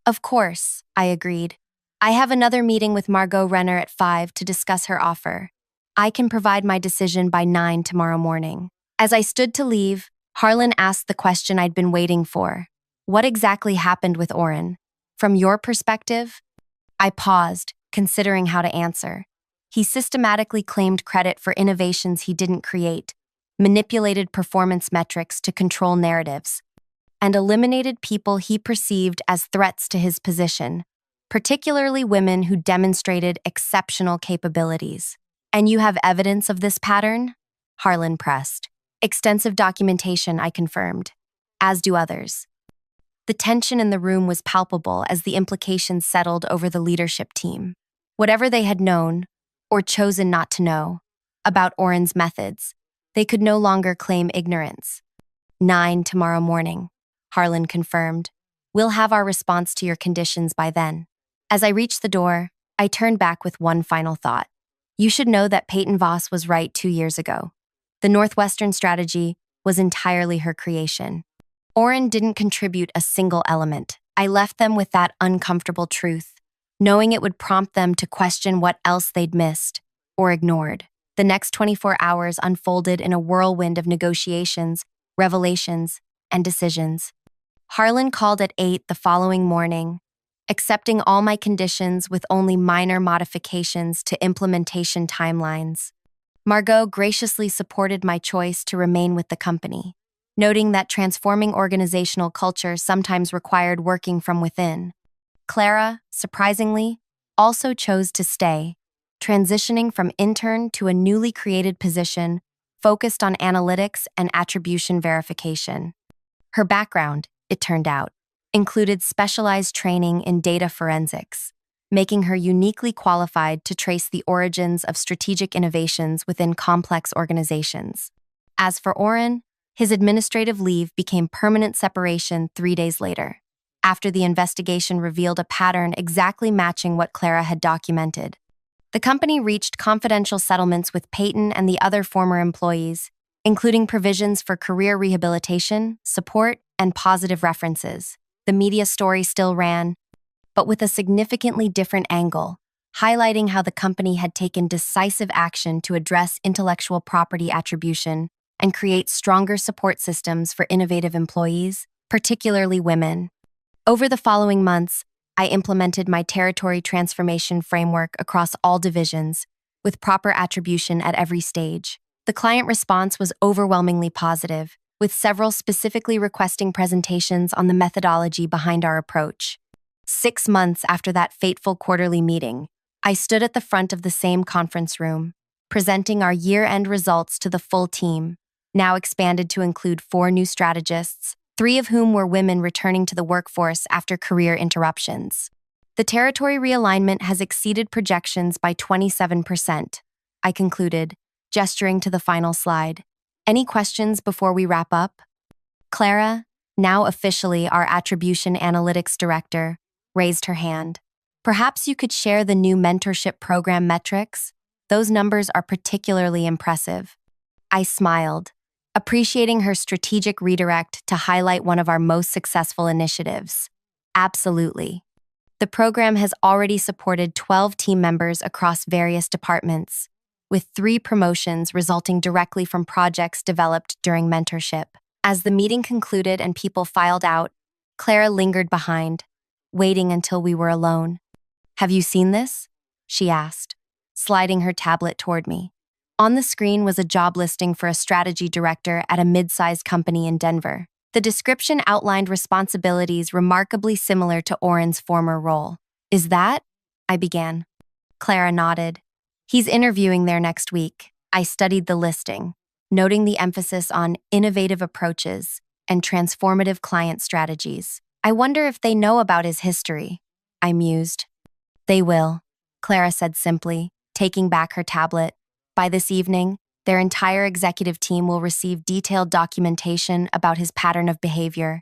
Of course, I agreed. I have another meeting with Margot Renner at 5 to discuss her offer. I can provide my decision by 9 tomorrow morning. As I stood to leave, Harlan asked the question I'd been waiting for. What exactly happened with Oren? From your perspective? I paused, considering how to answer. He systematically claimed credit for innovations he didn't create, manipulated performance metrics to control narratives, and eliminated people he perceived as threats to his position, particularly women who demonstrated exceptional capabilities. "And you have evidence of this pattern?" Harlan pressed. "Extensive documentation," I confirmed, as do others. The tension in the room was palpable as the implications settled over the leadership team. Whatever they had known, or chosen not to know, about Oren's methods, they could no longer claim ignorance. 9 tomorrow morning, Harlan confirmed. "We'll have our response to your conditions by then." As I reached the door, I turned back with one final thought. You should know that Peyton Voss was right 2 years ago. The Northwestern strategy was entirely her creation. Oren didn't contribute a single element. I left them with that uncomfortable truth, knowing it would prompt them to question what else they'd missed or ignored. The next 24 hours unfolded in a whirlwind of negotiations, revelations, and decisions. Harlan called at 8 the following morning, accepting all my conditions with only minor modifications to implementation timelines. Margot graciously supported my choice to remain with the company, noting that transforming organizational culture sometimes required working from within. Clara, surprisingly, also chose to stay, transitioning from intern to a newly created position focused on analytics and attribution verification. Her background, it turned out, included specialized training in data forensics, making her uniquely qualified to trace the origins of strategic innovations within complex organizations. As for Oren, his administrative leave became permanent separation 3 days later, after the investigation revealed a pattern exactly matching what Clara had documented. The company reached confidential settlements with Peyton and the other former employees, including provisions for career rehabilitation, support, and positive references. The media story still ran, but with a significantly different angle, highlighting how the company had taken decisive action to address intellectual property attribution and create stronger support systems for innovative employees, particularly women. Over the following months, I implemented my territory transformation framework across all divisions, with proper attribution at every stage. The client response was overwhelmingly positive, with several specifically requesting presentations on the methodology behind our approach. 6 months after that fateful quarterly meeting, I stood at the front of the same conference room, presenting our year-end results to the full team, now expanded to include 4 new strategists, 3 of whom were women returning to the workforce after career interruptions. The territory realignment has exceeded projections by 27%, I concluded, gesturing to the final slide. Any questions before we wrap up? Clara, now officially our Attribution Analytics Director, raised her hand. Perhaps you could share the new mentorship program metrics? Those numbers are particularly impressive. I smiled, appreciating her strategic redirect to highlight one of our most successful initiatives. Absolutely. The program has already supported 12 team members across various departments, with 3 promotions resulting directly from projects developed during mentorship. As the meeting concluded and people filed out, Clara lingered behind, waiting until we were alone. "Have you seen this?" she asked, sliding her tablet toward me. On the screen was a job listing for a strategy director at a mid-sized company in Denver. The description outlined responsibilities remarkably similar to Oren's former role. "Is that?" I began. Clara nodded. "He's interviewing there next week." I studied the listing, noting the emphasis on innovative approaches and transformative client strategies. "I wonder if they know about his history," I mused. "They will," Clara said simply, taking back her tablet. "By this evening, their entire executive team will receive detailed documentation about his pattern of behavior,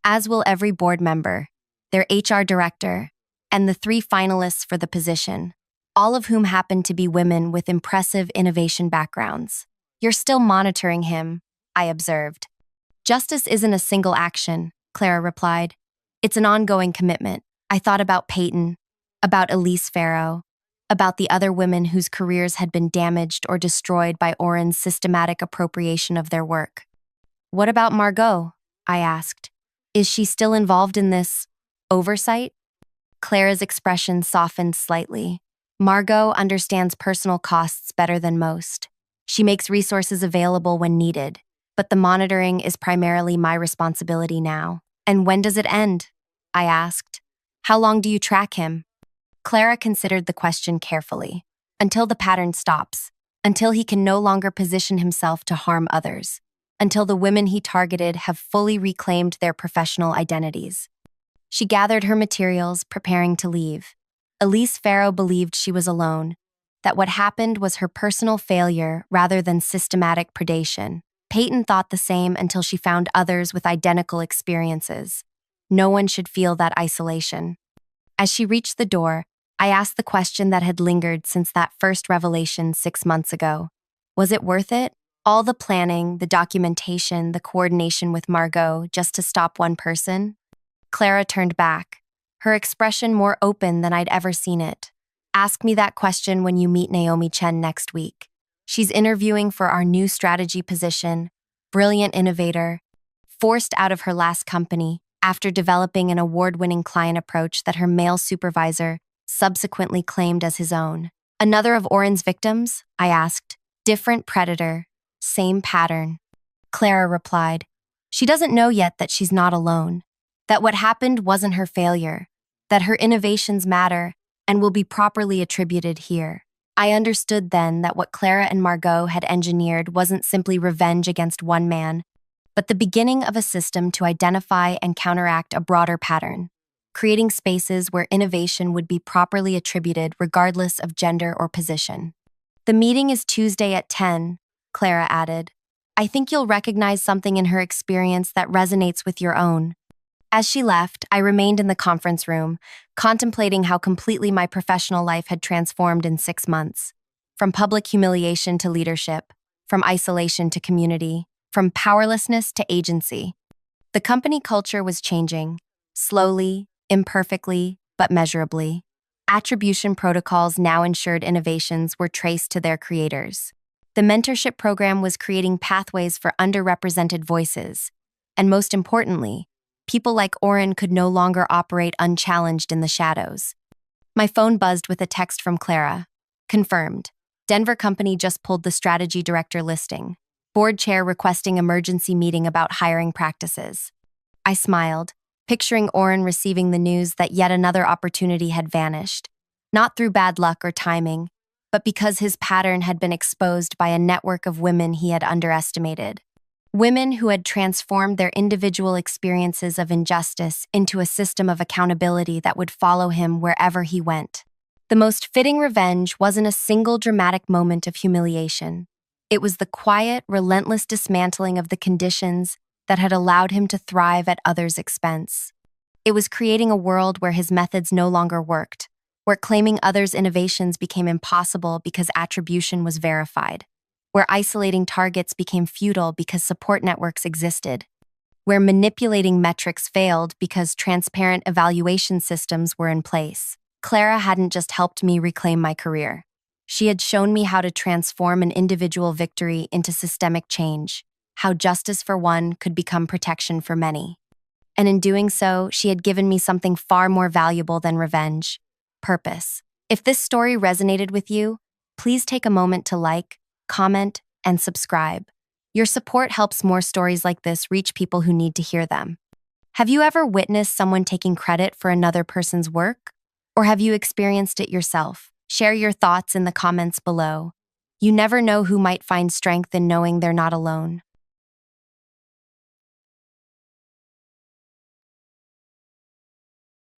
as will every board member, their HR director, and the 3 finalists for the position, all of whom happen to be women with impressive innovation backgrounds. You're still monitoring him," I observed. "Justice isn't a single action," Clara replied. "It's an ongoing commitment." I thought about Peyton, about Elise Farrow, about the other women whose careers had been damaged or destroyed by Oren's systematic appropriation of their work. "What about Margot?" I asked. "Is she still involved in this oversight?" Clara's expression softened slightly. "Margot understands personal costs better than most. She makes resources available when needed, but the monitoring is primarily my responsibility now. And when does it end? I asked. How long do you track him? Clara considered the question carefully. Until the pattern stops, until he can no longer position himself to harm others, until the women he targeted have fully reclaimed their professional identities. She gathered her materials, preparing to leave. Elise Farrow believed she was alone, that what happened was her personal failure rather than systematic predation. Peyton thought the same until she found others with identical experiences. No one should feel that isolation. As she reached the door, I asked the question that had lingered since that first revelation 6 months ago. Was it worth it? All the planning, the documentation, the coordination with Margot just to stop one person? Clara turned back, her expression more open than I'd ever seen it. Ask me that question when you meet Naomi Chen next week. She's interviewing for our new strategy position, brilliant innovator, forced out of her last company after developing an award-winning client approach that her male supervisor subsequently claimed as his own. Another of Oren's victims? I asked. Different predator, same pattern. Clara replied. She doesn't know yet that she's not alone, that what happened wasn't her failure, that her innovations matter and will be properly attributed here. I understood then that what Clara and Margot had engineered wasn't simply revenge against one man, but the beginning of a system to identify and counteract a broader pattern, creating spaces where innovation would be properly attributed regardless of gender or position. The meeting is Tuesday at 10, Clara added. I think you'll recognize something in her experience that resonates with your own. As she left, I remained in the conference room, contemplating how completely my professional life had transformed in 6 months. From public humiliation to leadership, from isolation to community, from powerlessness to agency. The company culture was changing, slowly, imperfectly, but measurably. Attribution protocols now ensured innovations were traced to their creators. The mentorship program was creating pathways for underrepresented voices, and most importantly, people like Oren could no longer operate unchallenged in the shadows. My phone buzzed with a text from Clara. Confirmed. Denver company just pulled the strategy director listing. Board chair requesting emergency meeting about hiring practices. I smiled, picturing Oren receiving the news that yet another opportunity had vanished, not through bad luck or timing, but because his pattern had been exposed by a network of women he had underestimated. Women who had transformed their individual experiences of injustice into a system of accountability that would follow him wherever he went. The most fitting revenge wasn't a single dramatic moment of humiliation. It was the quiet, relentless dismantling of the conditions that had allowed him to thrive at others' expense. It was creating a world where his methods no longer worked, where claiming others' innovations became impossible because attribution was verified, where isolating targets became futile because support networks existed, where manipulating metrics failed because transparent evaluation systems were in place. Clara hadn't just helped me reclaim my career. She had shown me how to transform an individual victory into systemic change, how justice for one could become protection for many. And in doing so, she had given me something far more valuable than revenge: purpose. If this story resonated with you, please take a moment to like, comment, and subscribe. Your support helps more stories like this reach people who need to hear them. Have you ever witnessed someone taking credit for another person's work? Or have you experienced it yourself? Share your thoughts in the comments below. You never know who might find strength in knowing they're not alone.